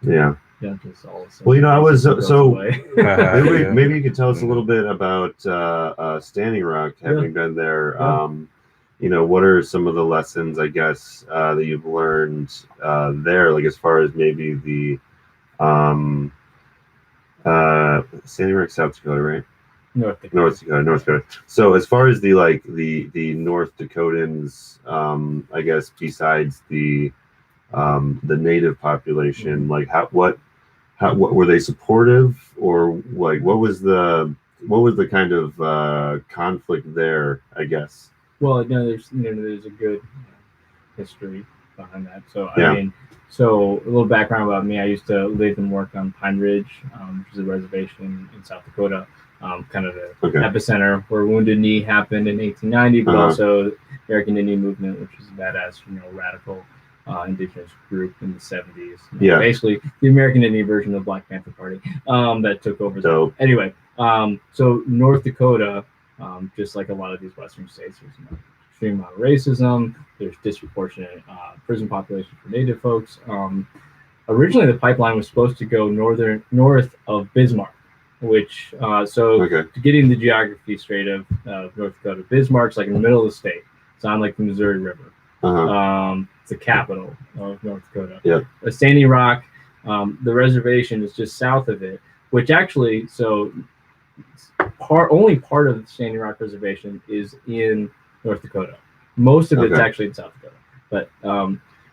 Yeah. Just all Well, I was so. Yeah. Maybe you could tell us a little bit about Standing Rock, having been there. Yeah. What are some of the lessons, I guess, that you've learned there? Like as far as maybe the Standing Rock, South Dakota, right? North Dakota. So as far as the North Dakotans, I guess besides the native population, like what were they supportive, or like what was the kind of conflict there, I guess? Well, there's a good history behind that. So so a little background about me: I used to live and work on Pine Ridge, which is a reservation in South Dakota. Kind of the epicenter where Wounded Knee happened in 1890, but also the American Indian Movement, which is a badass, radical indigenous group in the 70s. Basically the American Indian version of the Black Panther Party that took over. Anyway, so North Dakota, just like a lot of these Western states, there's an extreme amount of racism. There's disproportionate prison population for Native folks. Originally, the pipeline was supposed to go north of Bismarck. Which to getting the geography straight of North Dakota, Bismarck's like in the middle of the state. It's on like the Missouri River. It's the capital of North Dakota. Standing Rock, the reservation is just south of it, which actually only part of the Standing Rock Reservation is in North Dakota. Most of it's actually in South Dakota, but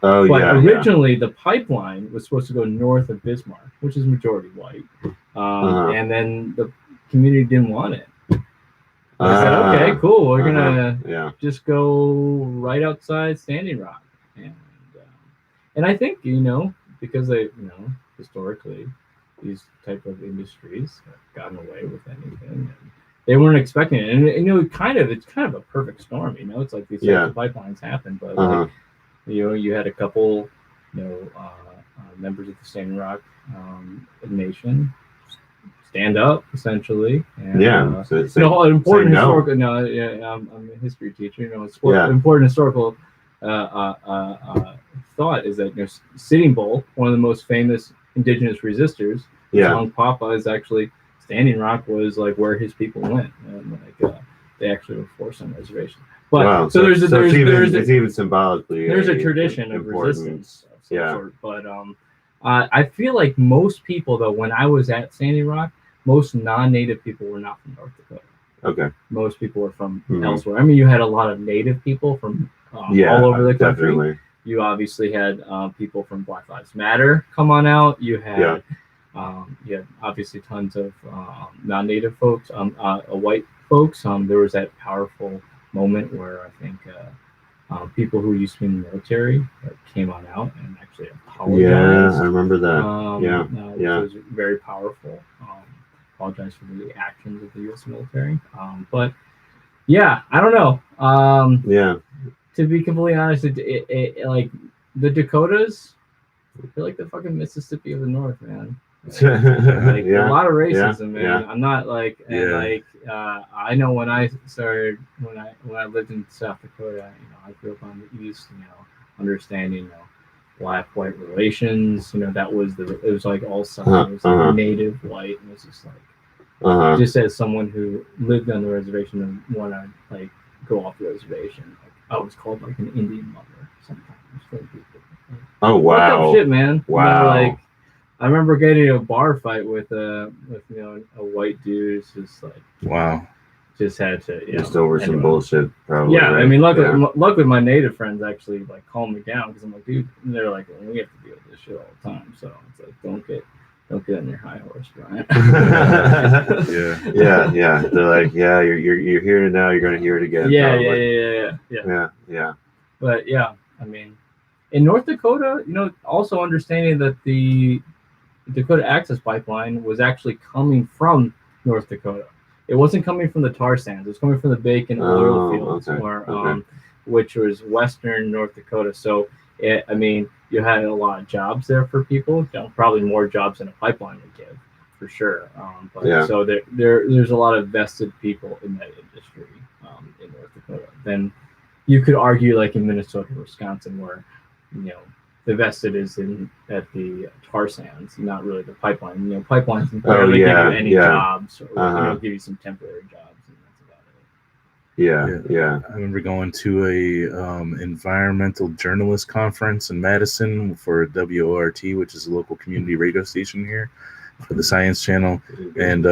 originally the pipeline was supposed to go north of Bismarck, which is majority white, and then the community didn't want it. I said, okay, cool, we're gonna just go right outside Standing Rock, and I think because they historically these type of industries have gotten away with anything. And they weren't expecting it, and it's kind of a perfect storm. It's like these types of pipelines happen, but you had a couple, members of the Standing Rock Nation stand up essentially. And, So an important say no. historical. No, yeah, I'm a history teacher. Important historical thought is that Sitting Bull, one of the most famous indigenous resistors, Song Papa, is actually Standing Rock was like where his people went, and like they actually were forced on reservation. But wow. so it's even symbolically there's a tradition of resistance of some sort. But I feel like most people though, when I was at Standing Rock, most non-native people were not from North Dakota. Okay. Most people were from elsewhere. I mean, you had a lot of native people from all over the country. Definitely. You obviously had people from Black Lives Matter come on out. You had obviously tons of non-native folks, white folks. There was that powerful moment where I think people who used to be in the military came on out and actually apologized. Yeah, I remember that. Which was very powerful. Apologize for the actions of the U.S. military. But yeah, I don't know. To be completely honest, it like the Dakotas, they're like the fucking Mississippi of the North, man. Like, a lot of racism, man. I'm not like, I know when I started, when I lived in South Dakota, I grew up on the East, understanding, black-white relations, that was it was like all Southern, it was like native white, and it's just like, just as someone who lived on the reservation and want to like go off the reservation, like, I was called like an Indian mother sometimes for people. Oh wow! Shit, man. Wow. Like, I remember getting in a bar fight with a white dude. It's just like, wow. Just had to, just over some bullshit, probably. Yeah, right? I mean, luckily, my native friends actually like calmed me down because I'm like, dude, and they're like, well, we have to deal with this shit all the time. So it's like, don't get on your high horse, Brian. yeah. They're like, you're hearing it now. You're gonna hear it again. Yeah. But yeah, I mean, in North Dakota, also understanding that the Dakota Access Pipeline was actually coming from North Dakota. It wasn't coming from the tar sands. It was coming from the Bacon oil fields, which was western North Dakota. So, you had a lot of jobs there for people. Probably more jobs than a pipeline would give, for sure. So there's a lot of vested people in that industry in North Dakota. Then you could argue, like in Minnesota or Wisconsin, where the vested is at the tar sands, not really the pipeline. Pipelines can barely give you any jobs, or give you some temporary jobs, and that's about it. Yeah. I remember going to a environmental journalist conference in Madison for WORT, which is a local community radio station here for the Science Channel, and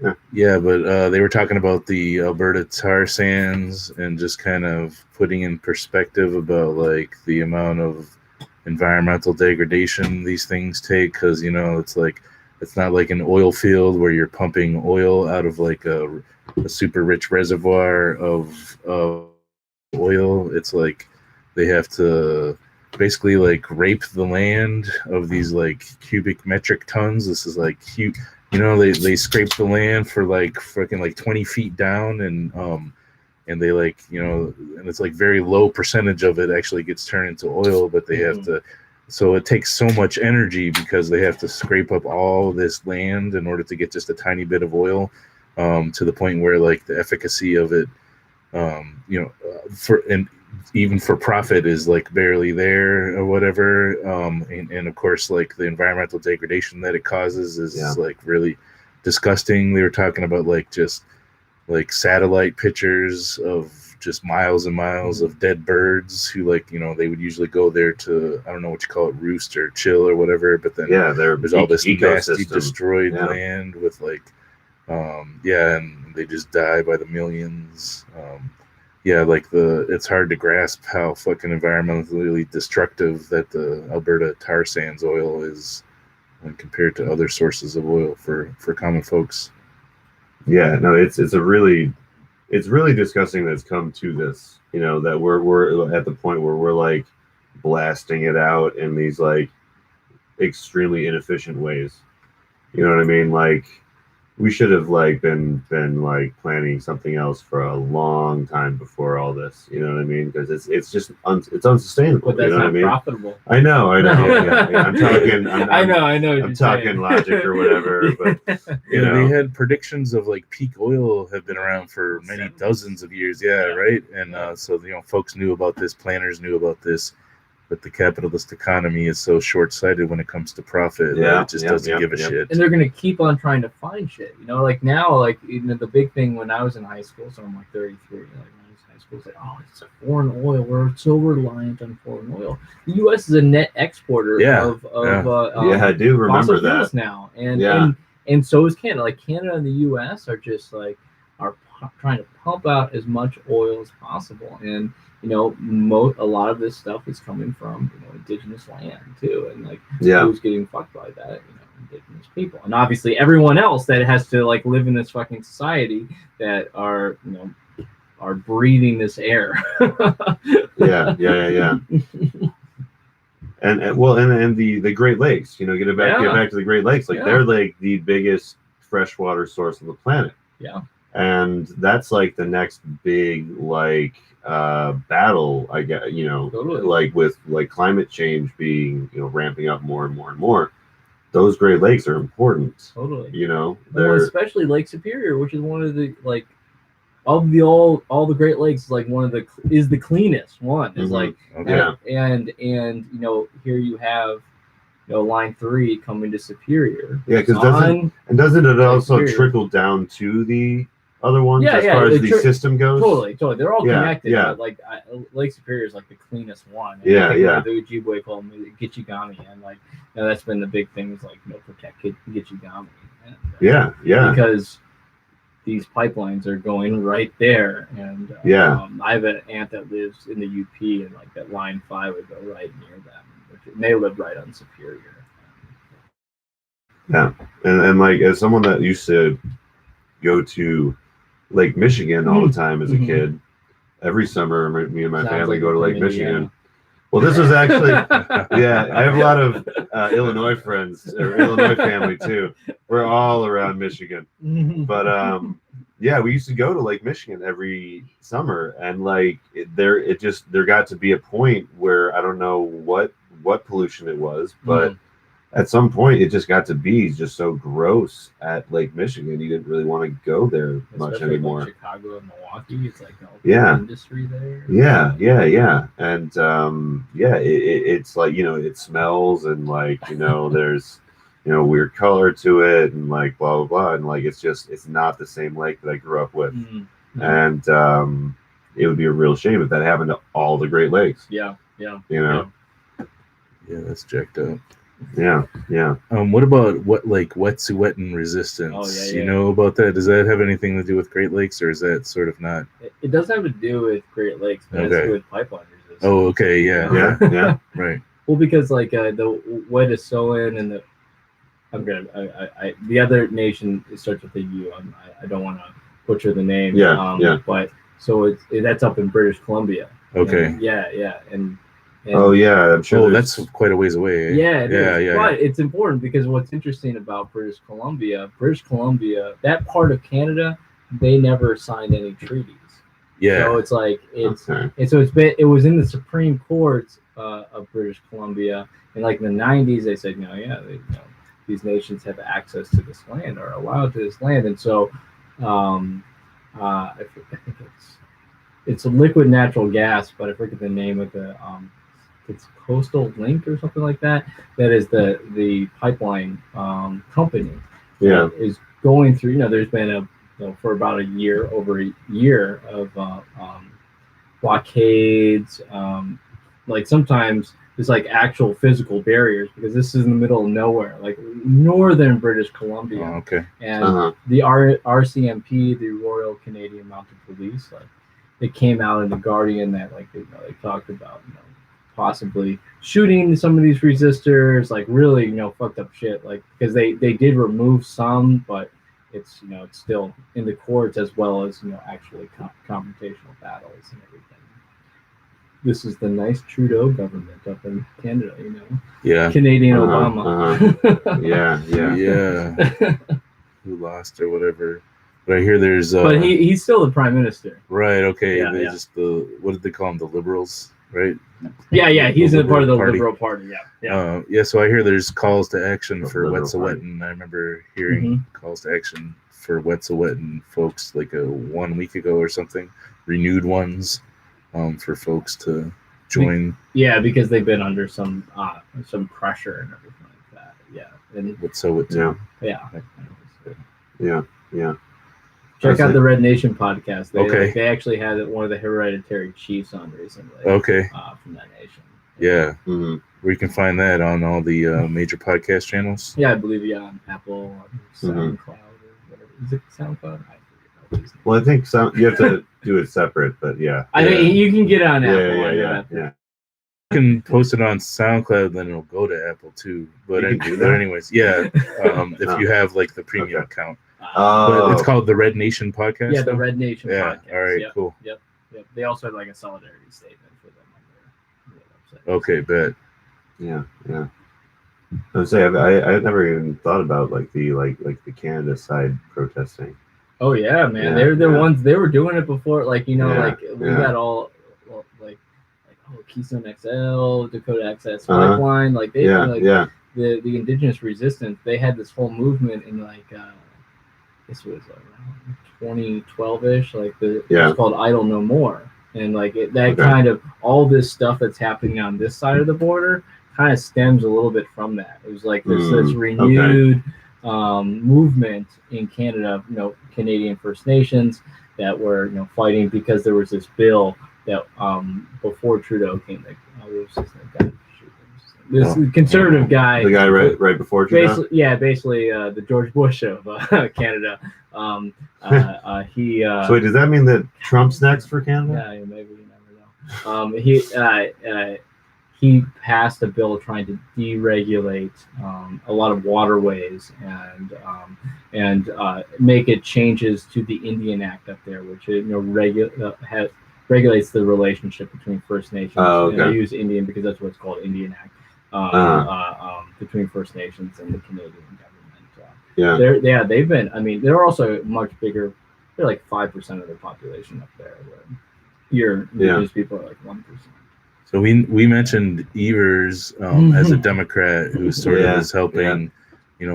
but they were talking about the Alberta tar sands and just kind of putting in perspective about like the amount of environmental degradation these things take, because it's like, it's not like an oil field where you're pumping oil out of like a super rich reservoir of oil. It's like they have to basically like rape the land of these like cubic metric tons. This is like huge. They scrape the land for like freaking like 20 feet down, and they like, and it's like very low percentage of it actually gets turned into oil, but they have to, so it takes so much energy because they have to scrape up all this land in order to get just a tiny bit of oil, to the point where like the efficacy of it, even for profit is like barely there or whatever. And of course, like the environmental degradation that it causes is like really disgusting. They were talking about like just like satellite pictures of just miles and miles of dead birds who like, they would usually go there to, I don't know what you call it, roost or chill or whatever. But then there's all this nasty destroyed land with like, and they just die by the millions. It's hard to grasp how fucking environmentally destructive that the Alberta tar sands oil is when compared to other sources of oil for common folks. Yeah, no, it's really disgusting that it's come to this, that we're at the point where we're like blasting it out in these like extremely inefficient ways. You know what I mean? Like, we should have like been like planning something else for a long time before all this. You know what I mean? Because it's just it's unsustainable. But that's you know not what I mean? profitable. I know. Yeah. I'm talking. I know. I'm talking logic or whatever. But yeah, they had predictions of like peak oil have been around for many dozens of years. Yeah, right. And so folks knew about this, planners knew about this, but the capitalist economy is so short-sighted when it comes to profit that it just doesn't give a shit. And they're gonna keep on trying to find shit. Like now, like the big thing when I was in high school, so I'm like 33. Like when I was in high school, it's like, oh, it's a foreign oil. We're so reliant on foreign oil. The U.S. is a net exporter of I do remember that now, and so is Canada. Like Canada and the U.S. are just like trying to pump out as much oil as possible, and a lot of this stuff is coming from indigenous land too, and like who's getting fucked by that? Indigenous people, and obviously everyone else that has to like live in this fucking society that are breathing this air. yeah. And the Great Lakes, get back to the Great Lakes, like they're like the biggest freshwater source on the planet. Yeah. And that's like the next big like battle, I guess, totally. like with like climate change being ramping up more and more and more. Those Great Lakes are important. Totally. They're especially Lake Superior, which is one of the like of the all the Great Lakes, like one of the is the cleanest one. Is like and here you have Line 3 coming to Superior. Yeah, because doesn't it also trickle down to the other ones as far as the system goes? Totally. They're all connected. Yeah. But like Lake Superior is like the cleanest one. And the Ojibwe call them Gitchigami, and like that's been the big thing is like protect Gitchigami. And, because these pipelines are going right there, and I have an aunt that lives in the UP, and like that Line 5 would go right near them. And they live right on Superior. Yeah, and like as someone that used to go to Lake Michigan all the time as a kid, every summer me and my family go to Lake Michigan. Well, this was actually I have a lot of Illinois friends or Illinois family too. We're all around Michigan, but we used to go to Lake Michigan every summer, and like there got to be a point where I don't know what pollution it was, but at some point it just got to be just so gross at Lake Michigan you didn't really want to go there much anymore. Like Chicago and Milwaukee, it's like the industry there. And it's like it smells, and like there's weird color to it, and like blah blah blah, and like it's not the same lake that I grew up with. And it would be a real shame if that happened to all the Great Lakes. Yeah, that's jacked up. Yeah. What about Wet'suwet'en resistance? Oh, yeah. You know about that? Does that have anything to do with Great Lakes, or is that sort of not? It does have to do with Great Lakes, but it has to do with pipeline resistance. Oh, okay, yeah. Right. Well, because like the Wet'suwet'en and the other nation starts with a U. I don't want to butcher the name. But so that's up in British Columbia. Okay. And I'm sure. Oh, that's quite a ways away. Yeah. But it's important because what's interesting about British Columbia, that part of Canada, they never signed any treaties. Yeah. So it's like it was in the Supreme Court of British Columbia, and like in the 90s they said these nations have access to this land, are allowed to this land, and so I think it's a liquid natural gas, but I forget the name of the it's Coastal Link or something like that. That is the pipeline company. Yeah, is going through. There's been for about over a year of blockades. Like sometimes there's like actual physical barriers because this is in the middle of nowhere, like northern British Columbia. Oh, okay. And the RCMP, the Royal Canadian Mounted Police, like they came out in the Guardian that like they talked about possibly shooting some of these resistors, like really fucked up shit, like because they did remove some, but it's it's still in the courts as well as actually confrontational battles and everything. This is the nice Trudeau government up in Canada, Yeah. Canadian Obama. Yeah. who lost or whatever. But I hear there's but he's still the prime minister. right. Okay, Yeah, they yeah. just what did they call them? The liberals, right? Yeah, he's a part of the Party. Liberal Party. Yeah. So I hear there's calls to action The for Liberal Wet'suwet'en. I remember hearing calls to action for Wet'suwet'en folks like 1 week ago or something. Renewed ones for folks to join. Yeah, because they've been under some pressure and everything like that. Yeah. And Wet'suwet'en. Yeah. check out the Red Nation podcast. They actually had one of the hereditary chiefs on recently. Okay. From that nation. Yeah. Mm-hmm. Where you can find that on all the major podcast channels. Yeah, I believe on Apple, SoundCloud, or whatever. Is it SoundCloud? Well, I think you have to do it separate, but yeah. I think you can get it on Apple. Yeah. You can post it on SoundCloud, then it'll go to Apple too. But You can do that? anyways, yeah. If you have like the premium account. Oh. But it's called the Red Nation podcast. Yeah, the Red Nation podcast. All right, cool. Yep. They also had like a solidarity statement for them on their website. Okay, bet. Yeah. I would say I never even thought about like the Canada side protesting. Oh yeah, man. Yeah, They're the ones they were doing it before. Like we got like Keystone XL, Dakota Access Pipeline. Like they the indigenous resistance. They had this whole movement in like this was around 2012ish. Like it's called Idle No More, and like kind of all this stuff that's happening on this side of the border kind of stems a little bit from that. It was like this renewed movement in Canada, Canadian First Nations that were fighting because there was this bill that before Trudeau came, this conservative guy, the guy right before Trudeau, basically the George Bush of Canada. He so wait, does that mean that Trump's next for Canada? Yeah, maybe, you never know. He passed a bill trying to deregulate a lot of waterways and make it changes to the Indian Act up there, which regulates the relationship between First Nations. And I use Indian because that's what it's called, Indian Act, between First Nations and the Canadian government. They've been. I mean, they're also much bigger. They're like 5% of the population up there. Where Indigenous people are like 1%. So we mentioned Evers as a Democrat who sort of is helping,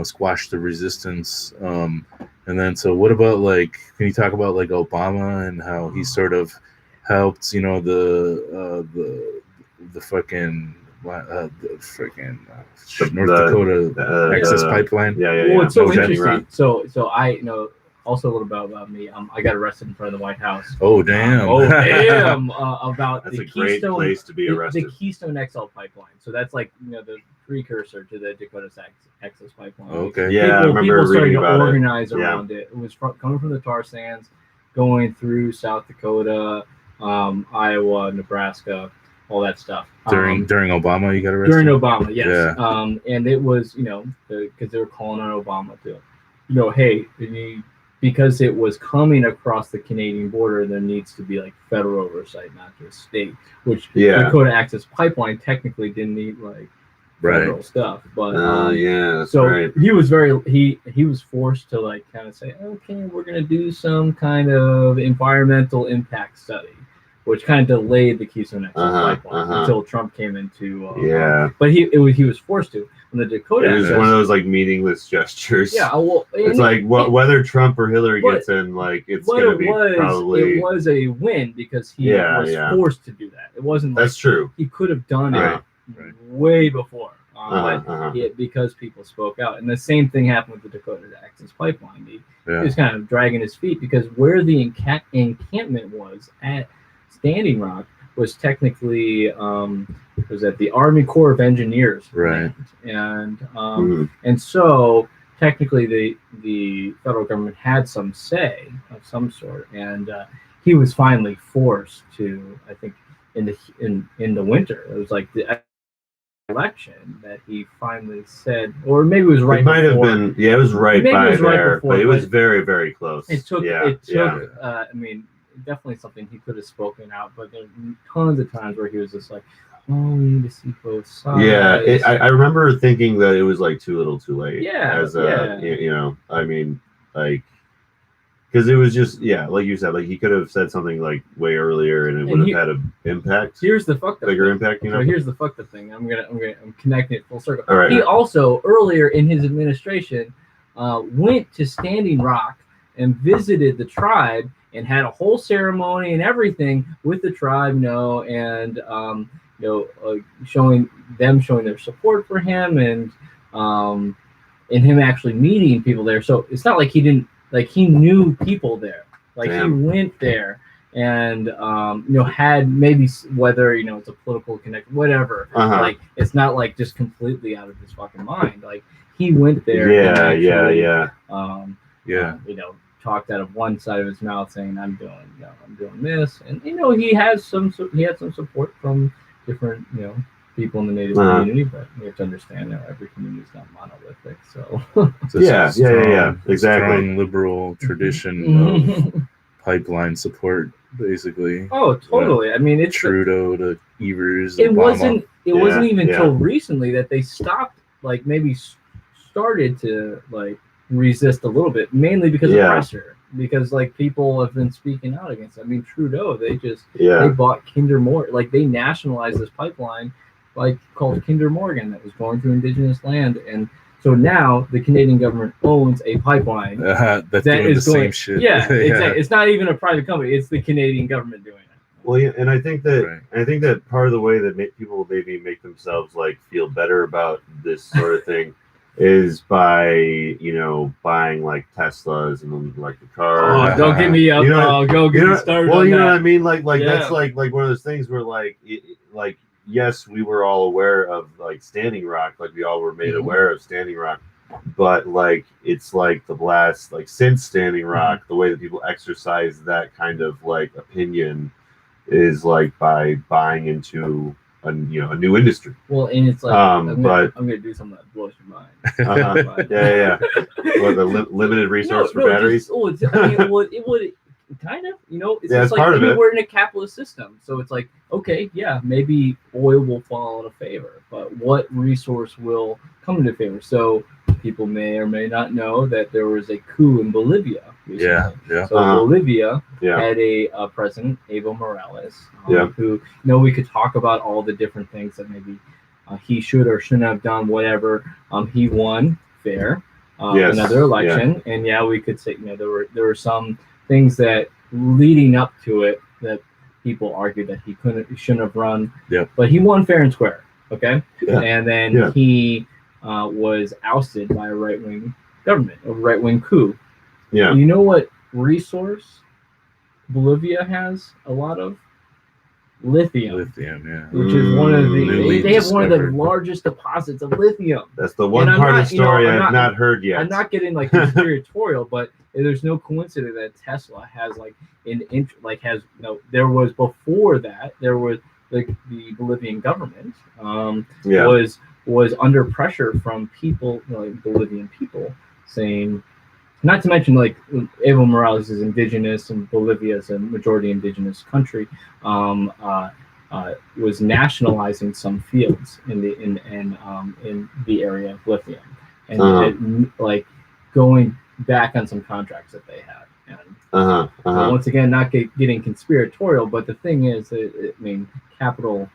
squash the resistance. And then, so what about can you talk about Obama and how he sort of helped, the fucking North Dakota access pipipeline. Well, it's so interesting. So I also a little bit about me. I got arrested in front of the White House. Oh damn! About that's the a great Keystone, place to be arrested. The Keystone XL pipeline. So that's the precursor to the Dakota Access Pipeline. Okay. I remember reading about to organize around it. It was coming from the tar sands, going through South Dakota, Iowa, Nebraska, all that stuff. During Obama, you got arrested? During Obama, yes. Yeah. And it was, because they were calling on Obama to, hey, because it was coming across the Canadian border, there needs to be federal oversight, not just state, which Dakota Access Pipeline technically didn't need federal stuff. But he was he was forced to kind of say, okay, we're going to do some kind of environmental impact study, which kind of delayed the Keystone XL pipeline until Trump came into. But he was forced to. When the Dakota it was one of those meaningless gestures. Yeah, well, it's whether Trump or Hillary gets in, it's going to be probably. It was a win because he was forced to do that. It wasn't. That's true. He could have done it way before, but because people spoke out, and the same thing happened with the Dakota Access Pipeline. He was kind of dragging his feet because where the encampment was at Standing Rock was technically was at the Army Corps of Engineers, right? And so technically the federal government had some say of some sort, and he was finally forced to, I think, in the winter. It was the election that he finally said, or maybe it was right. It might have been, it was right by there, but it was very, very close. It took. I mean, definitely something he could have spoken out, but there were tons of times where he was just we need to see both sides. I remember thinking that it was too little too late. I mean, like, because it was just, yeah, like you said, like he could have said something like way earlier and it would have had an impact. Here's the fucked up bigger thing. impact, you know. So here's the fucked up thing. I'm connecting it full circle. All right. He also earlier in his administration went to Standing Rock and visited the tribe and had a whole ceremony and everything with the tribe, and showing their support for him and him actually meeting people there. So it's not like he didn't, like he knew people there. Like Damn. he went there and had maybe whether it's a political connection, whatever. Like it's not like just completely out of his fucking mind. Like he went there. Talked out of one side of his mouth saying I'm doing this, and he had some support from different people in the Native community, but you have to understand that every community is not monolithic. So exactly. Strong liberal tradition of pipeline support, basically. Oh, totally. I mean, it's Trudeau to Evers. It Obama. wasn't even until recently that they stopped, like maybe started to like resist a little bit, mainly because of pressure. Because like people have been speaking out against it. I mean, Trudeau, they bought Kinder Morgan, like they nationalized this pipeline, like called Kinder Morgan, that was going through Indigenous land, and so now the Canadian government owns a pipeline that's doing the same shit. Yeah, exactly. It's not even a private company; it's the Canadian government doing it. Well, yeah, and I think that part of the way that people maybe make themselves like feel better about this sort of thing is by buying like Teslas and electric cars. Oh, don't get me up! Go get me started. Well, you know what I mean. Like that's like one of those things where like yes, we were all aware of like Standing Rock, like we all were made aware of Standing Rock, but like it's like the last like since Standing Rock, the way that people exercise that kind of like opinion is like by buying into a new industry. Well, and it's like I'm gonna do something that blows your mind. Yeah. What, the limited resource for batteries? It would kind of, it's just part like of it. we're in a capitalist system, so it's like, okay, yeah, maybe oil will fall out of favor, but what resource will come into favor? So people may or may not know that there was a coup in Bolivia recently. Yeah. So Bolivia had a president, Evo Morales, who, we could talk about all the different things that maybe he should or shouldn't have done, whatever. He won fair another election, and we could say, there were some things that leading up to it that people argued that he shouldn't have run. But he won fair and square. Okay. And then he was ousted by a right-wing government, a right-wing coup. You know what resource Bolivia has a lot of? Lithium, which is one of they have one of the largest deposits of lithium. That's the one part of the story I've not heard yet. I'm not getting like conspiratorial, but there's no coincidence that Tesla has there was before that there was the Bolivian government was under pressure from people, Bolivian people, saying. Not to mention, like Evo Morales is indigenous, and Bolivia is a majority indigenous country. Was nationalizing some fields in the area of lithium, and going back on some contracts that they had. And once again, not getting conspiratorial, but the thing is, capital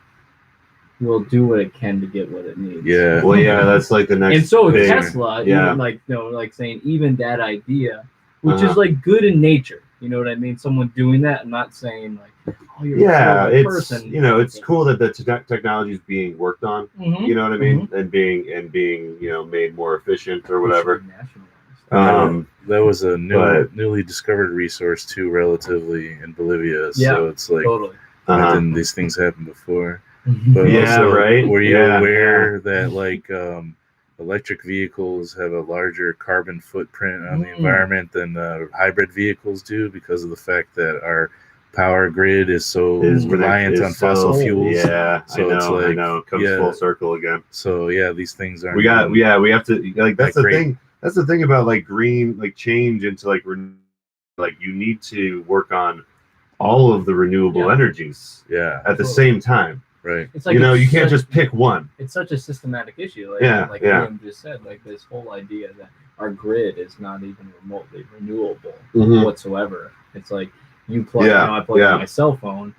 will do what it can to get what it needs. Yeah. Well, that's like the next. And so with Tesla, even saying even that idea, which is like good in nature. You know what I mean? Someone doing that. I'm not saying like, oh, you're a person. It's cool that the technology is being worked on. You know what I mean? And being made more efficient or whatever. That was a newly discovered resource too, relatively in Bolivia. So it's like, didn't these things happen before? But were you aware that like electric vehicles have a larger carbon footprint on the environment than hybrid vehicles do because of the fact that our power grid is so reliant on fossil fuels? Yeah, so I know. Comes full circle again. So these things are. We have to like that's the thing. That's the thing about like green change into you need to work on all of the renewable energies at the same time. Right. It's like you can't just pick one. It's such a systematic issue. Liam just said, like this whole idea that our grid is not even remotely renewable Mhm. whatsoever. It's like you plug, Yeah, I plug in yeah. my cell phone.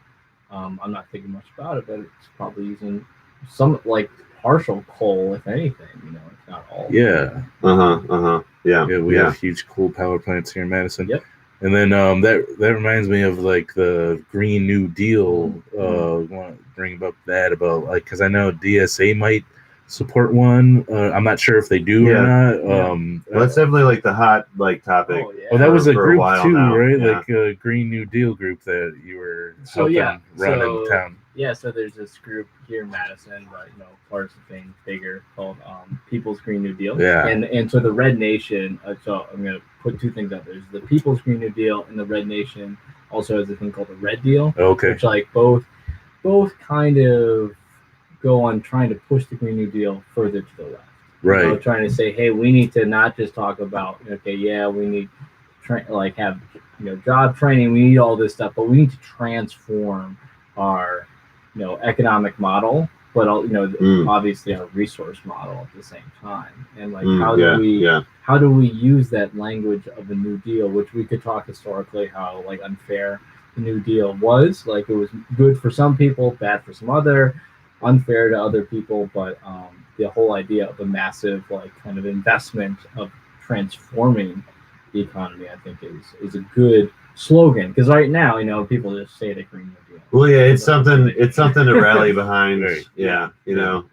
I'm not thinking much about it, but it's probably using some like partial coal, if anything, if not all. Yeah. Yeah. Yeah, we have huge coal power plants here in Madison. Yep. And then that reminds me of like the Green New Deal. Want to bring up that about like because I know DSA might support one. I'm not sure if they do or not. Well, that's definitely like the hot like topic. Oh, yeah. Well, that was a for group while too, now. right? Yeah. Like a Green New Deal group that you were So, helping run in town. Yeah, so there's this group here in Madison, but parts of things bigger called People's Green New Deal. Yeah. And so the Red Nation. So I'm gonna put two things out there: there's the People's Green New Deal, and the Red Nation also has a thing called the Red Deal. Okay. Which like both kind of go on trying to push the Green New Deal further to the left. Right. Trying to say, hey, we need to not just talk about we need have job training, we need all this stuff, but we need to transform our economic model, but obviously our resource model at the same time. And like how do we use that language of the New Deal, which we could talk historically how like unfair the New Deal was, like it was good for some people, bad for some other, unfair to other people, but the whole idea of a massive like kind of investment of transforming the economy, I think is a good slogan, because right now people just say the Green New Deal. Well, yeah, it's something to rally behind. Right. Yeah,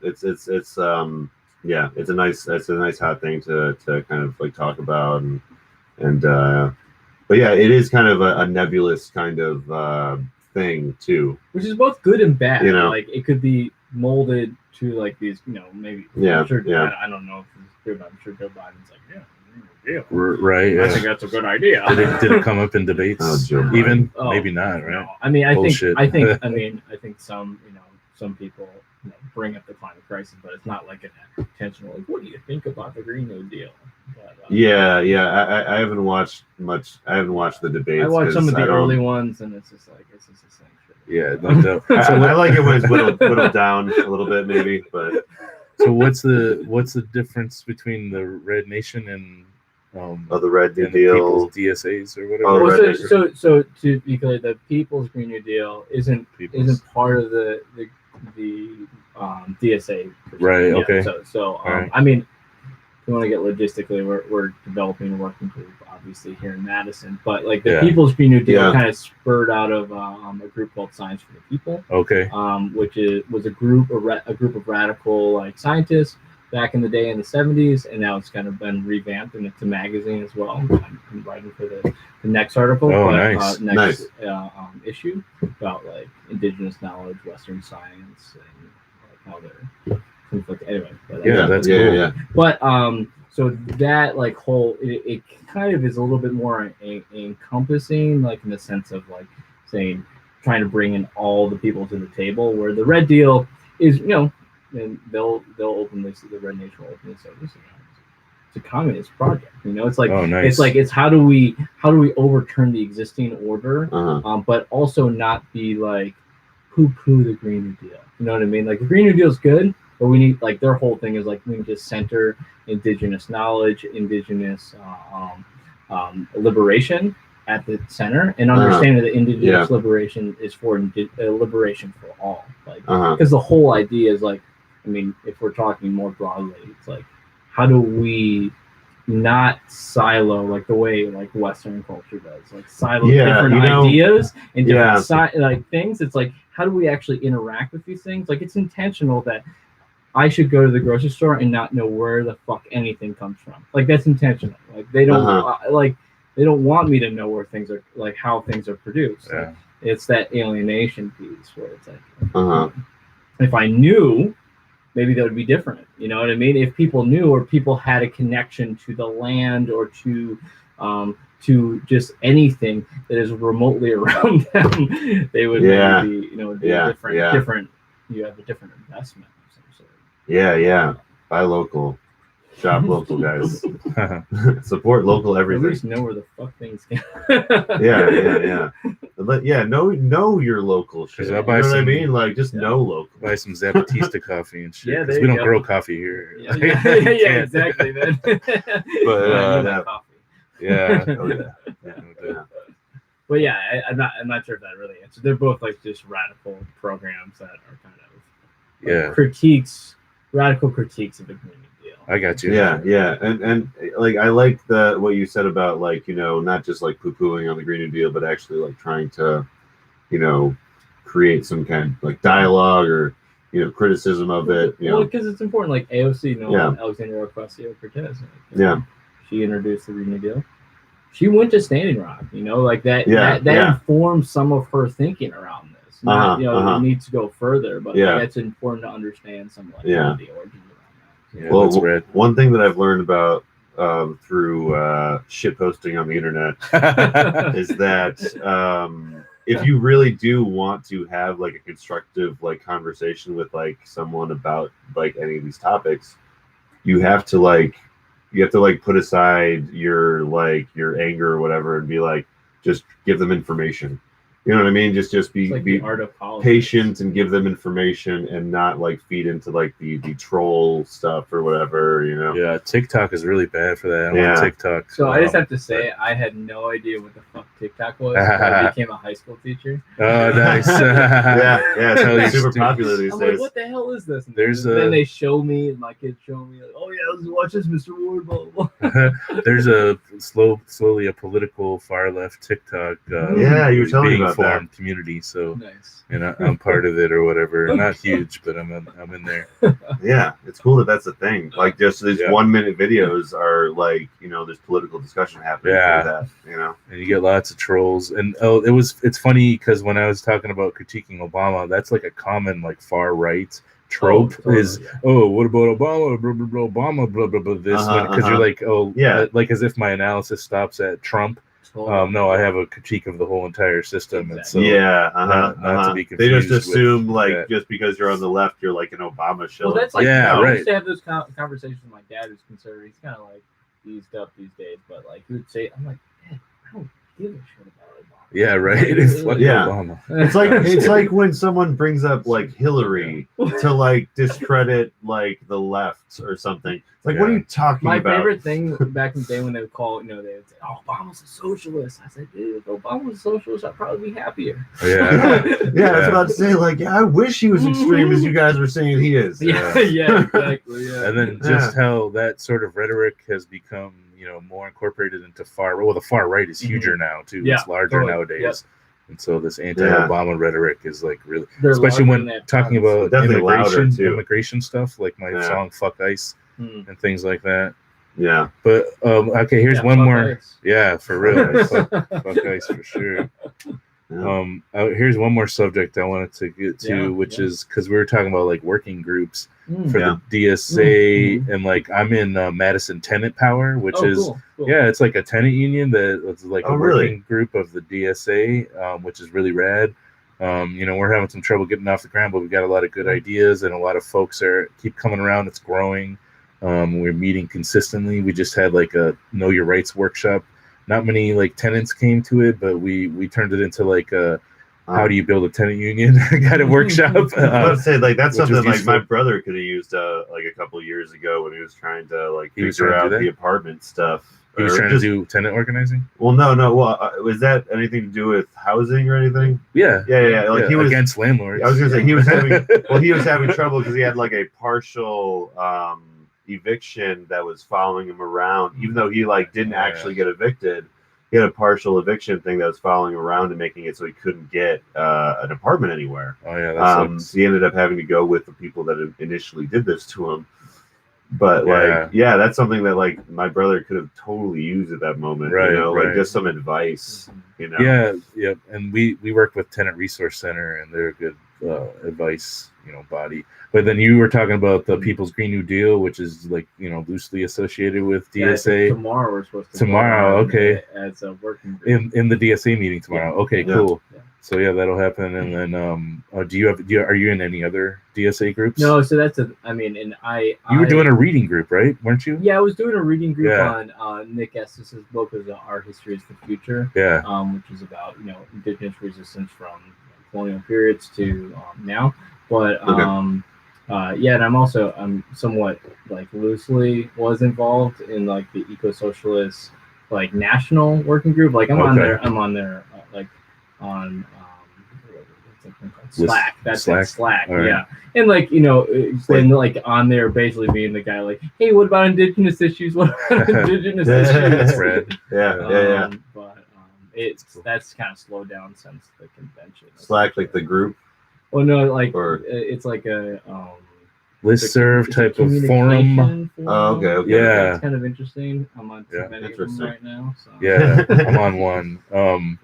it's it's a nice hot thing to kind of like talk about and but yeah, it is kind of a nebulous kind of thing too, which is both good and bad. Like it could be molded to like these maybe I'm sure, I don't know if it's true, but I'm sure Joe Biden's like right. I think that's a good idea. Did it come up in debates? Even maybe not, right? No. I mean, I Bullshit. think some some people bring up the climate crisis, but it's not like an intentional like, what do you think about the Green New Deal? But, I haven't watched much. I haven't watched the debates. I watched some of the early ones, and it's just the same shit. Yeah, no doubt. I like it when it's whittled down a little bit, maybe. But so what's the difference between the Red Nation and the Red New and Deal, the People's DSAs or whatever? So to be clear, the People's Green New Deal isn't part of the DSA. Right. Yeah, okay. So right. I mean, if you want to get logistically, we're developing a working group, obviously here in Madison, but like the People's Green New Deal kind of spurred out of a group called Science for the People. Okay. Which was a group of radical like scientists back in the day in the 70s, and now it's kind of been revamped and it's a magazine as well. I'm writing for the next article. Nice. Next issue about like indigenous knowledge, Western science, and like how they're conflict. Anyway, that's cool. Yeah. But so that like whole it kind of is a little bit more encompassing, like in the sense of like saying trying to bring in all the people to the table, where the Red Deal is and they'll openly see the Red Nation will openly say this. It's a communist project. It's like it's how do we overturn the existing order, but also not be like poo-poo the Green New Deal. You know what I mean? Like the Green New Deal is good, but we need like their whole thing is like we need to center indigenous knowledge, indigenous liberation at the center, and understanding that indigenous liberation is for liberation for all. Like because the whole idea is like, I mean, if we're talking more broadly, it's like how do we not silo like the way like Western culture does, like silo different ideas and different like things. It's like how do we actually interact with these things? Like it's intentional that I should go to the grocery store and not know where the fuck anything comes from. Like that's intentional. Like they don't they don't want me to know where things are, like how things are produced. Yeah. Like, it's that alienation piece where it's like if I knew, maybe that would be different. You know what I mean? If people knew, or people had a connection to the land, or to just anything that is remotely around them, they would maybe different. You have a different investment of some sort. Buy local. Shop local, guys. Support local At everything. least know where the fuck things go. Yeah. But yeah, know your local shit. You know what I mean? Like, just know local. Buy some Zapatista coffee and shit. Yeah, Because there we you don't go. grow coffee here. Yeah, exactly, man. But Coffee. Oh, yeah. But yeah, I'm not sure if that really answers. They're both like just radical programs that are kind of radical critiques of the Green New Deal. I got you. Yeah, and like I like what you said about like not just like poo-pooing on the Green New Deal, but actually like trying to create some kind of like dialogue or criticism of it. Well, because it's important. Like AOC, Alexandria Ocasio-Cortez. She introduced the Green New Deal. She went to Standing Rock. Like that. That informed some of her thinking around this. It needs to go further, but it's important to understand some of the origins around that. Yeah, well, one thing that I've learned about through shit posting on the internet is that if you really do want to have like a constructive like conversation with like someone about like any of these topics, you have to put aside your anger or whatever and be like, just give them information. You know what I mean? Just be the art of politics. Patient and give them information and not like feed into like the troll stuff or whatever. Yeah, TikTok is really bad for that. I'm on TikTok. So I just have to say, I had no idea what the fuck TikTok was until I became a high school teacher. Oh, nice. It's super popular these I'm days. like, what the hell is this? Then they show me, my kids show me, like, oh yeah, let's watch this, Mr. Ward, blah blah blah. There's a slowly a political far left TikTok. You were telling me about that community. So nice. I'm part of it or whatever. Not huge, but I'm in there. Yeah, it's cool that's a thing. Like just these 1 minute videos are like there's political discussion happening. That, and you get lots of trolls. And it's funny because when I was talking about critiquing Obama, that's like a common like far right trope is what about Obama, blah blah blah, Obama, blah blah blah, this because you're like like as if my analysis stops at Trump. No, I have a critique of the whole entire system, and so not to be confused. They just assume just because you're on the left, you're like an Obama show. Well, that's like right. I used to have those conversations with my dad, who's conservative. He's kind of like eased up these days, but like he would say, I'm like, Dad, I don't give a shit about Obama. Yeah, right. It's like Obama. It's like when someone brings up like Hillary to like discredit like the left or something. It's like, what are you talking about? My favorite thing back in the day when they would call, they would say, "Oh, Obama's a socialist." I said, "Dude, if Obama was a socialist, I'd probably be happier." I was about to say, like, I wish he was extreme as you guys were saying he is. Yeah, exactly. Yeah. And then just how that sort of rhetoric has become, more incorporated into the far right is huger now too. Yeah, it's larger nowadays. Yep. And so this anti-Obama rhetoric is like really, especially when talking about immigration stuff, like my song "Fuck ICE" and things like that. Yeah. But okay, here's one more. ICE. Yeah, for real. fuck ICE for sure. Here's one more subject I wanted to get to, which is because we were talking about like working groups for the DSA, and like I'm in Madison Tenant Power, which is cool. It's like a tenant union that's like a working group of the DSA, which is really rad. We're having some trouble getting off the ground, but we've got a lot of good ideas, and a lot of folks keep coming around. It's growing. We're meeting consistently. We just had like a Know Your Rights workshop. Not many like tenants came to it, but we turned it into like a how do you build a tenant union kind of workshop. I would say like that's something like my brother could have used like a couple of years ago when he was trying to like figure out the apartment stuff. He was trying to do tenant organizing. Well, no. Well, was that anything to do with housing or anything? Yeah. Like he was against landlords. I was gonna say he was having trouble because he had like a partial eviction that was following him around, even though he like didn't actually get evicted. He had a partial eviction thing that was following him around and making it so he couldn't get an apartment anywhere. So he ended up having to go with the people that initially did this to him. But that's something that like my brother could have totally used at that moment, like just some advice, Yeah. And we work with Tenant Resource Center, and they're a good advice, body. But then you were talking about the People's Green New Deal, which is like, loosely associated with DSA. Tomorrow we're supposed to. Okay. As a working group. In the DSA meeting tomorrow. Okay, cool. Yeah. So yeah, that'll happen. And then, are you in any other DSA groups? No, so that's and you were doing a reading group, right? Weren't you? Yeah, I was doing a reading group on Nick Estes' book, was Our History is the Future. Yeah. Which is about indigenous resistance from colonial periods to now. But and I'm somewhat like loosely was involved in like the eco-socialist like national working group. Like I'm on there like on what's it called? Slack. That's Slack. Right. Yeah. And like then like on there basically being the guy like, hey, what about indigenous issues? What about indigenous issues? That's right. Yeah. But that's kind of slowed down since the convention. Slack, like the group. Well, no, like it's like a listserv type of forum. Oh, okay. Yeah, it's kind of interesting. I'm on too many of them right now. So. Yeah, I'm on one.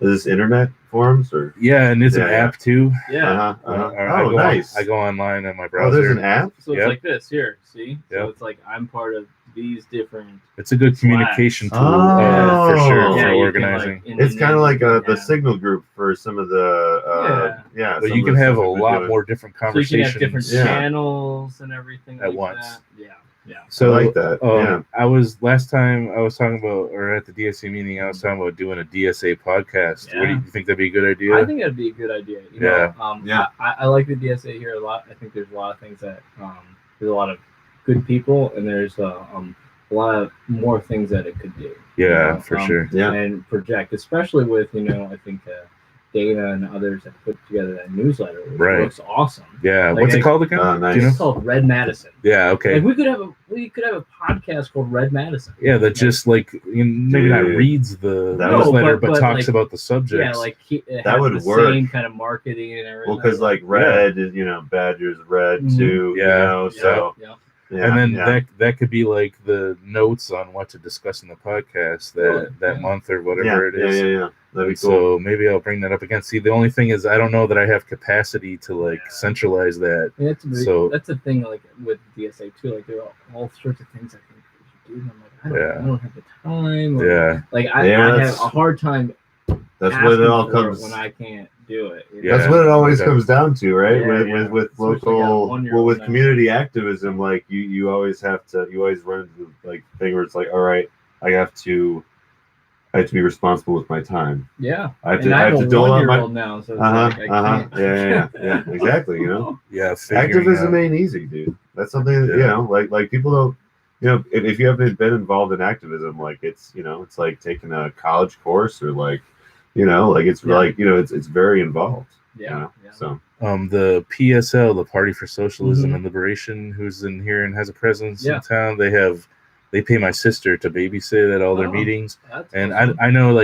Is this internet forums or? Yeah, and it's an app too. Yeah. Nice. I go online on my browser. Oh, there's an app. So it's like this here. See, so it's like I'm part of these different. It's a good communication tool for sure for organizing. It's kind of like the Signal group for some of the But you can have a lot more different conversations. So you can have different channels and everything at once. That. Yeah. So I like that. I was last time I was talking about, or at the DSA meeting, I was talking about doing a DSA podcast. Yeah. What do you think that'd be a good idea? I think that'd be a good idea. I like the DSA here a lot. I think there's a lot of things that there's a lot of good people, and there's a lot of more things that it could do. Yeah, for sure. Yeah, and project, especially with I think Dana and others that put together that newsletter, which looks awesome. Yeah, what's it called again? Nice. Do you know? It's called Red Madison. Yeah, okay. Like we could have a podcast called Red Madison. Yeah, that just like maybe not reads the newsletter, but talks about the subjects. Yeah, like that would work. Same kind of marketing and everything. Well, because like red is Badger's red too. So. Yeah, and then that could be like the notes on what to discuss in the podcast that month or whatever it is. Yeah. That'd be cool. So maybe I'll bring that up again. See, the only thing is I don't know that I have capacity to centralize that. Yeah, that's the thing like with DSA too. Like there are all sorts of things I think we should do. I'm like, I don't have the time. Like I have a hard time. That's what it all comes when I can't do it. That's what it always comes down to, right? With local, with community activism, like you always run into like thing where it's like, all right, I have to be responsible with my time. Yeah, I have to dole out my now. So it's exactly. Yeah, activism ain't easy, dude. That's something that like people don't. If you haven't been involved in activism, like it's it's like taking a college course or like. It's very involved. So the PSL, the Party for Socialism and Liberation, who's in here and has a presence in town, they pay my sister to babysit at all their meetings. And awesome. I know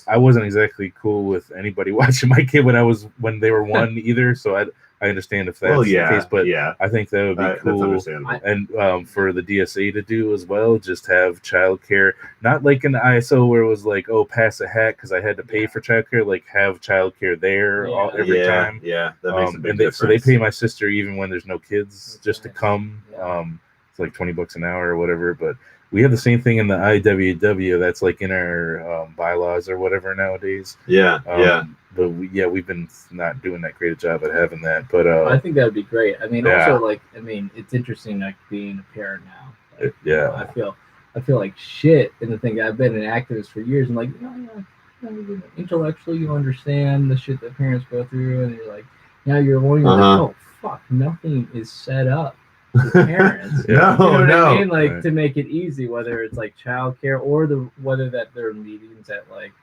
I wasn't exactly cool with anybody watching my kid when they were one either, so I understand if that's the case, but I think that would be cool. That's understandable. And for the DSA to do as well, just have childcare, not like an ISO where it was like, oh, pass a hat because I had to pay for childcare. Like have childcare there every time. Yeah, that makes a big difference. So they pay my sister even when there's no kids just to come. It's like $20 an hour or whatever, but. We have the same thing in the IWW. That's like in our bylaws or whatever nowadays. But we've been not doing that great a job at having that. But I think that would be great. I mean, also it's interesting like being a parent now. Like, I feel like shit. And the thing I've been an activist for years. And like, intellectually you understand the shit that parents go through, and you're like, now you're like, oh fuck, nothing is set up. Parents, I mean? Like to make it easy, whether it's like childcare or whether that there are meetings at like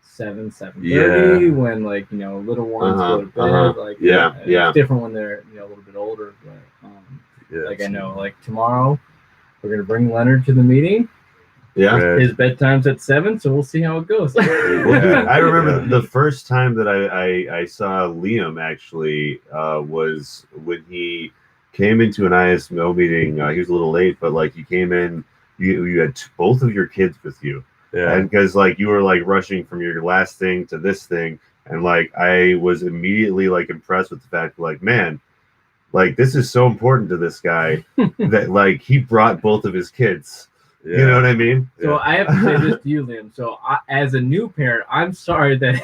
7:30 when little ones go to bed. It's different when they're a little bit older. But I know like tomorrow we're gonna bring Leonard to the meeting. His bedtime's at 7, so we'll see how it goes. I remember the first time that I saw Liam actually was when he came into an ISMO meeting. He was a little late, but like he came in, you had both of your kids with you, and because like you were like rushing from your last thing to this thing, and like I was immediately like impressed with the fact like, man, like this is so important to this guy that like he brought both of his kids. You know what I mean? So I have to say this to you, Liam. So as a new parent, I'm sorry that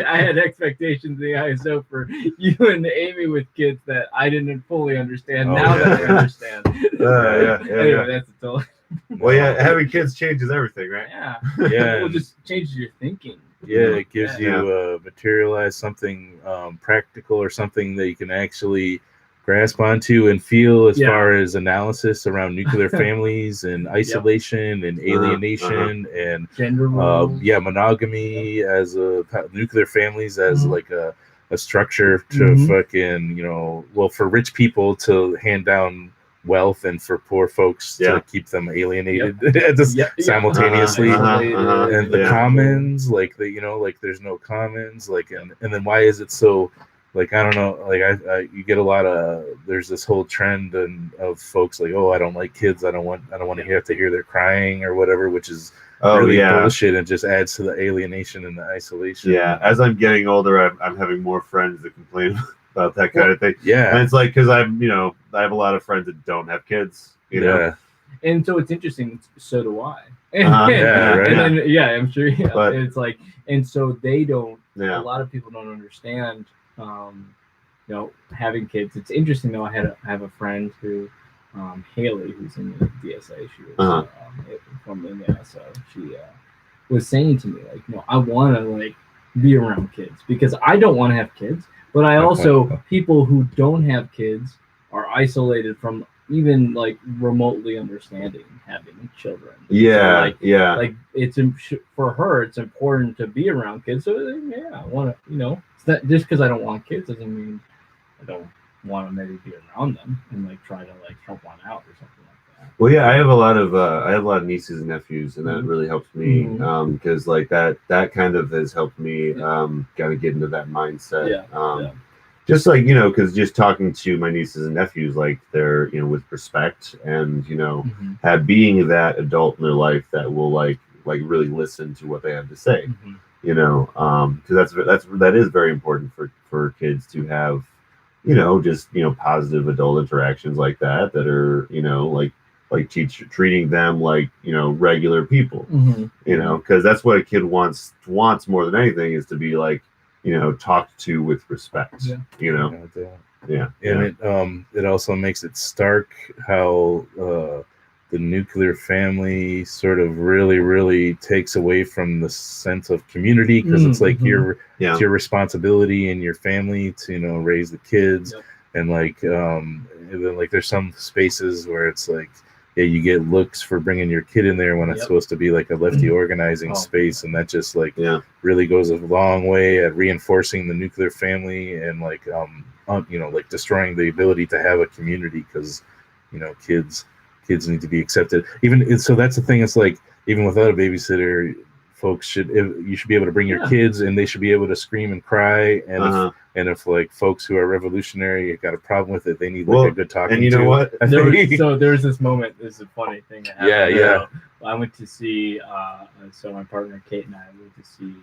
I had expectations in the ISO for you and Amy with kids that I didn't fully understand. Now that I understand. Anyway, that's a total. Well, yeah, having kids changes everything, right? Yeah. Yeah. Well, just changes your thinking. Yeah, it gives you materialize something practical or something that you can actually grasp onto and feel as far as analysis around nuclear families and isolation and alienation and gender monogamy as a nuclear families as like a structure to fucking, you know, well, for rich people to hand down wealth and for poor folks to keep them alienated simultaneously. And the commons, like the, you know, like there's no commons, like and then why is it so, like, I don't know, like I you get a lot of, there's this whole trend of folks like, oh, I don't like kids, I don't want to have to hear their crying or whatever, which is really bullshit and just adds to the alienation and the isolation. Yeah, as I'm getting older, I'm having more friends that complain about that kind of thing. Yeah, and it's like, because I'm, you know, I have a lot of friends that don't have kids. You know? And so it's interesting. So do I. And then I'm sure. But it's like, and so they don't. A lot of people don't understand. You know, having kids. It's interesting though. I have a friend who, Haley, who's in the DSA. She was from India, so she was saying to me like, no, I want to like be around kids because I don't want to have kids, but I also people who don't have kids are isolated from even like remotely understanding having children. Like it's for her, it's important to be around kids. So I want to, you know, it's not just because I don't want kids doesn't mean I don't want to maybe be around them and like try to like help one out or something like that. Well, yeah, I have a lot of nieces and nephews, and that really helps me because like that kind of has helped me kind of get into that mindset. Just like, you know, because just talking to my nieces and nephews, like they're, you know, with respect and, you know, being that adult in their life that will like really listen to what they have to say, you know, because that is very important for kids to have, you know, just, you know, positive adult interactions like that are, you know, like treating them like, you know, regular people, you know, because that's what a kid wants more than anything is to be like, you know, talked to with respect, you know. And it also makes it stark how the nuclear family sort of really takes away from the sense of community because it's like it's your responsibility and your family to, you know, raise the kids and like and then like there's some spaces where it's like you get looks for bringing your kid in there when it's supposed to be like a lefty organizing space, and that just like really goes a long way at reinforcing the nuclear family and like you know, like destroying the ability to have a community because, you know, kids need to be accepted. Even so, that's the thing. It's like even without a babysitter, folks you should be able to bring your kids and they should be able to scream and cry and if like folks who are revolutionary got a problem with it, they need like a good talking and you know what there's this moment, this is a funny thing that happened. I went to see so my partner Kate and I went to see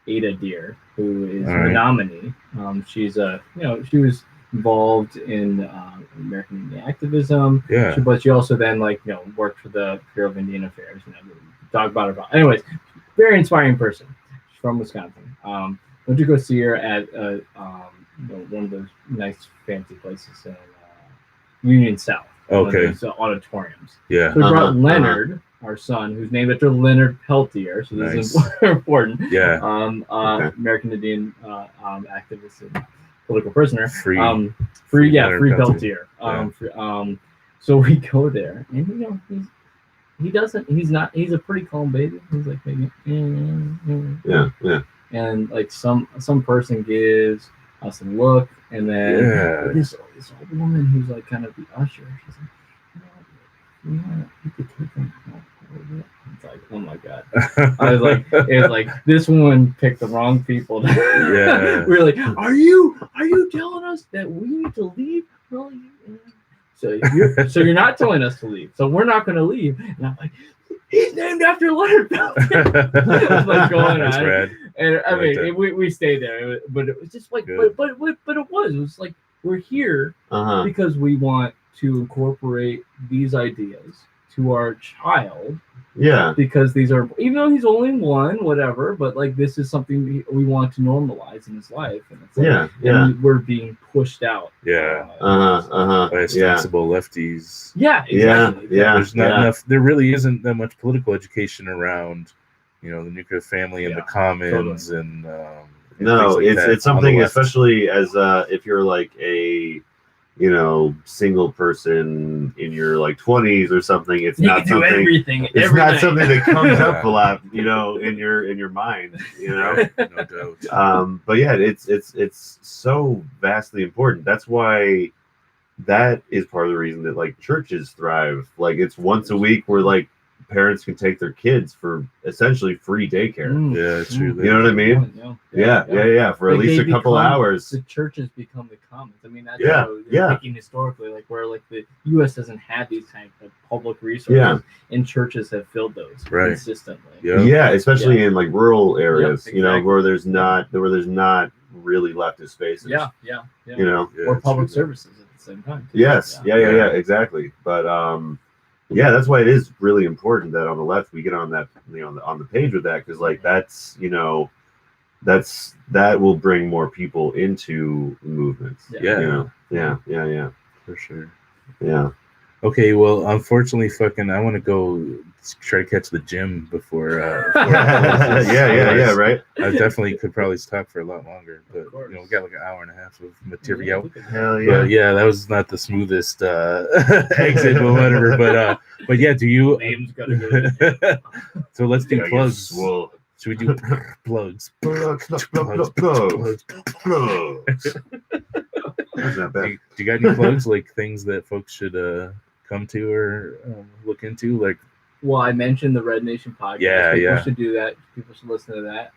Ada Deer, who is the nominee. She's she was involved in American Indian activism, but she also then like, you know, worked for the Bureau of Indian Affairs, you know, talk about it. Anyways, very inspiring person. She's from Wisconsin. Went to go see her at you know, one of those nice fancy places in Union South. Okay. Those auditoriums. Yeah. So we brought Leonard, our son, who's named after Leonard Peltier. So this is important. Yeah. American Indian activist and political prisoner. Free Peltier. So we go there, and you know, he's a pretty calm baby. He's like maybe and like some person gives us a look, and then this old woman who's like kind of the usher, she's like, you could take him out a little bit. It's like, oh my god. I was like, it was like this woman picked the wrong people. We were like, are you telling us that we need to leave? Well, so you're not telling us to leave, so we're not going to leave. And I'm like, he's named after Leonard Peltier. Like going on, rad. And I mean, we stayed there, but it was just like, but it was like we're here because we want to incorporate these ideas to our child. Yeah. Because these are, even though he's only one, whatever, but like this is something we want to normalize in his life, and it's like, and we're being pushed out. Yeah. By ostensible lefties. Yeah, exactly. Yeah. There's not enough. There really isn't that much political education around, the nuclear family and the commons and. No, like it's something, especially as if you're like a single person in your like 20s or something. It's not something. Everything. It's not something that comes up a lot, in your mind. No doubt. But yeah, it's so vastly important. That's why that is part of the reason that like churches thrive. Like it's once a week where like parents can take their kids for essentially free daycare. Yeah, true. You know what I mean? Yeah. For at least a couple hours. The churches become the commons. I mean, that's thinking historically, like where like the U.S. doesn't have these type of public resources, and churches have filled those consistently. Yeah, especially in like rural areas, where there's not really leftist spaces. Yeah. Or public services at the same time. Yes. Yeah, exactly. But that's why it is really important that on the left we get on that, on the page with that, because like that will bring more people into movements. Yeah, for sure. Yeah. Okay, well, unfortunately, I want to go try to catch the gym before. Right. I definitely could probably talk for a lot longer, but we got like an hour and a half of material. Hell yeah! But yeah, that was not the smoothest exit or whatever. But yeah, do you? So let's do plugs. Should we do plugs? Plugs. That's not bad. Do you got any plugs, like things that folks should come to or look into? Like, well, I mentioned the Red Nation podcast. People should do that. People should listen to that.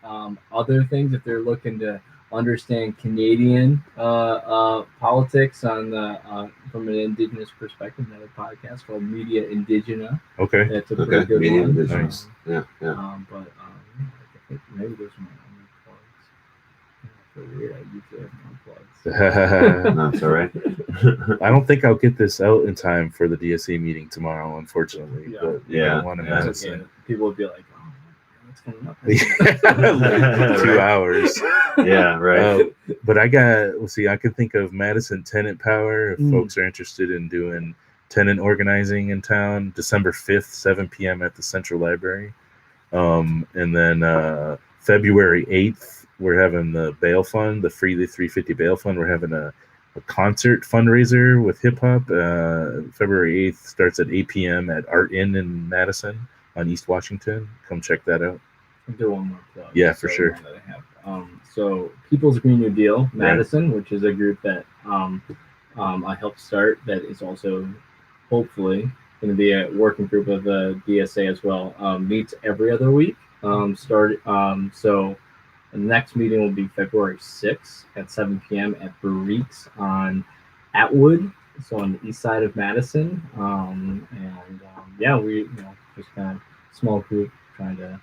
Other things, if they're looking to understand Canadian politics on the from an Indigenous perspective, another podcast called Media Indigena. Okay, that's a pretty good Media one. Nice. Yeah. But I think maybe there's my only plugs. I feel weird. I usually have no plugs. That's all right. I don't think I'll get this out in time for the DSA meeting tomorrow, unfortunately. But one in Madison. Okay. People would be like, "Oh, what's coming up?" 2 hours. Yeah, right. But I can think of Madison Tenant Power if folks are interested in doing tenant organizing in town. December 5th, 7 p.m. at the Central Library. And then February 8th, we're having the bail fund, the free 350 bail fund. We're having a concert fundraiser with hip hop. February 8th starts at 8 p.m. at Art Inn in Madison on East Washington. Come check that out. I'll do one more plug. Yeah, for sure. That I have. So People's Green New Deal Madison, which is a group that I helped start, that is also hopefully going to be a working group of the DSA as well. Meets every other week. So the next meeting will be February 6th at 7 p.m. at Barriques on Atwood, so on the east side of Madison. We just kind of small group trying to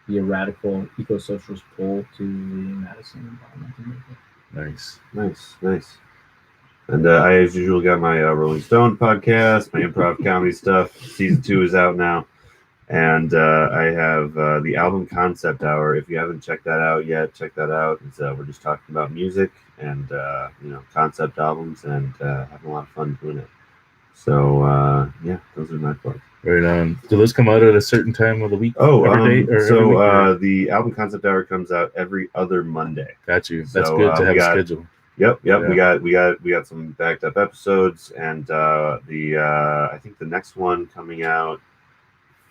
be a radical eco-socialist pole to the Madison environmental movement. Nice. And I, as usual, got my Rolling Stone podcast, my improv comedy stuff. Season 2 is out now. And I have the album Concept Hour. If you haven't checked that out yet, check that out. We're just talking about music and concept albums and having a lot of fun doing it. So those are my plugs. Right on. Do those come out at a certain time of the week? The album Concept Hour comes out every other Monday. Got you. That's good to have a schedule. Yep. Yeah. We got some backed up episodes, and I think the next one coming out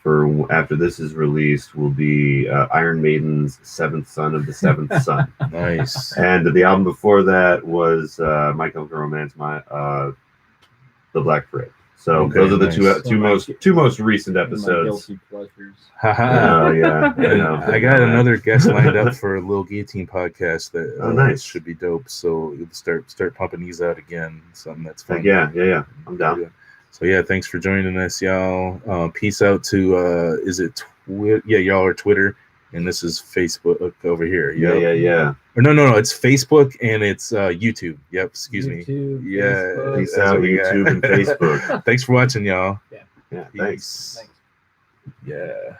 for after this is released will be Iron Maiden's Seventh Son of the Seventh Son. Nice. And the album before that was My Chemical Romance, The Black Parade. So those are the two most recent episodes. Guilty pleasures. I got another guest lined up for a Lil Guillotine podcast that should be dope. So you'll start pumping these out again. Something that's fun. Yeah. I'm down. So thanks for joining us, y'all. Peace out to is it Twitter? Yeah, y'all are Twitter, and this is Facebook over here. Yeah. Or no, it's Facebook and it's YouTube. Yep, excuse me. YouTube, yeah, Facebook. Peace out, YouTube and Facebook. Thanks for watching, y'all. Yeah. Yeah, thanks. Thanks. Yeah.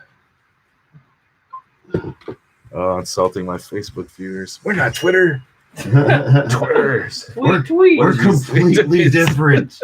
Insulting my Facebook viewers. We're not Twitter. Twitters. Tweet. We're completely different.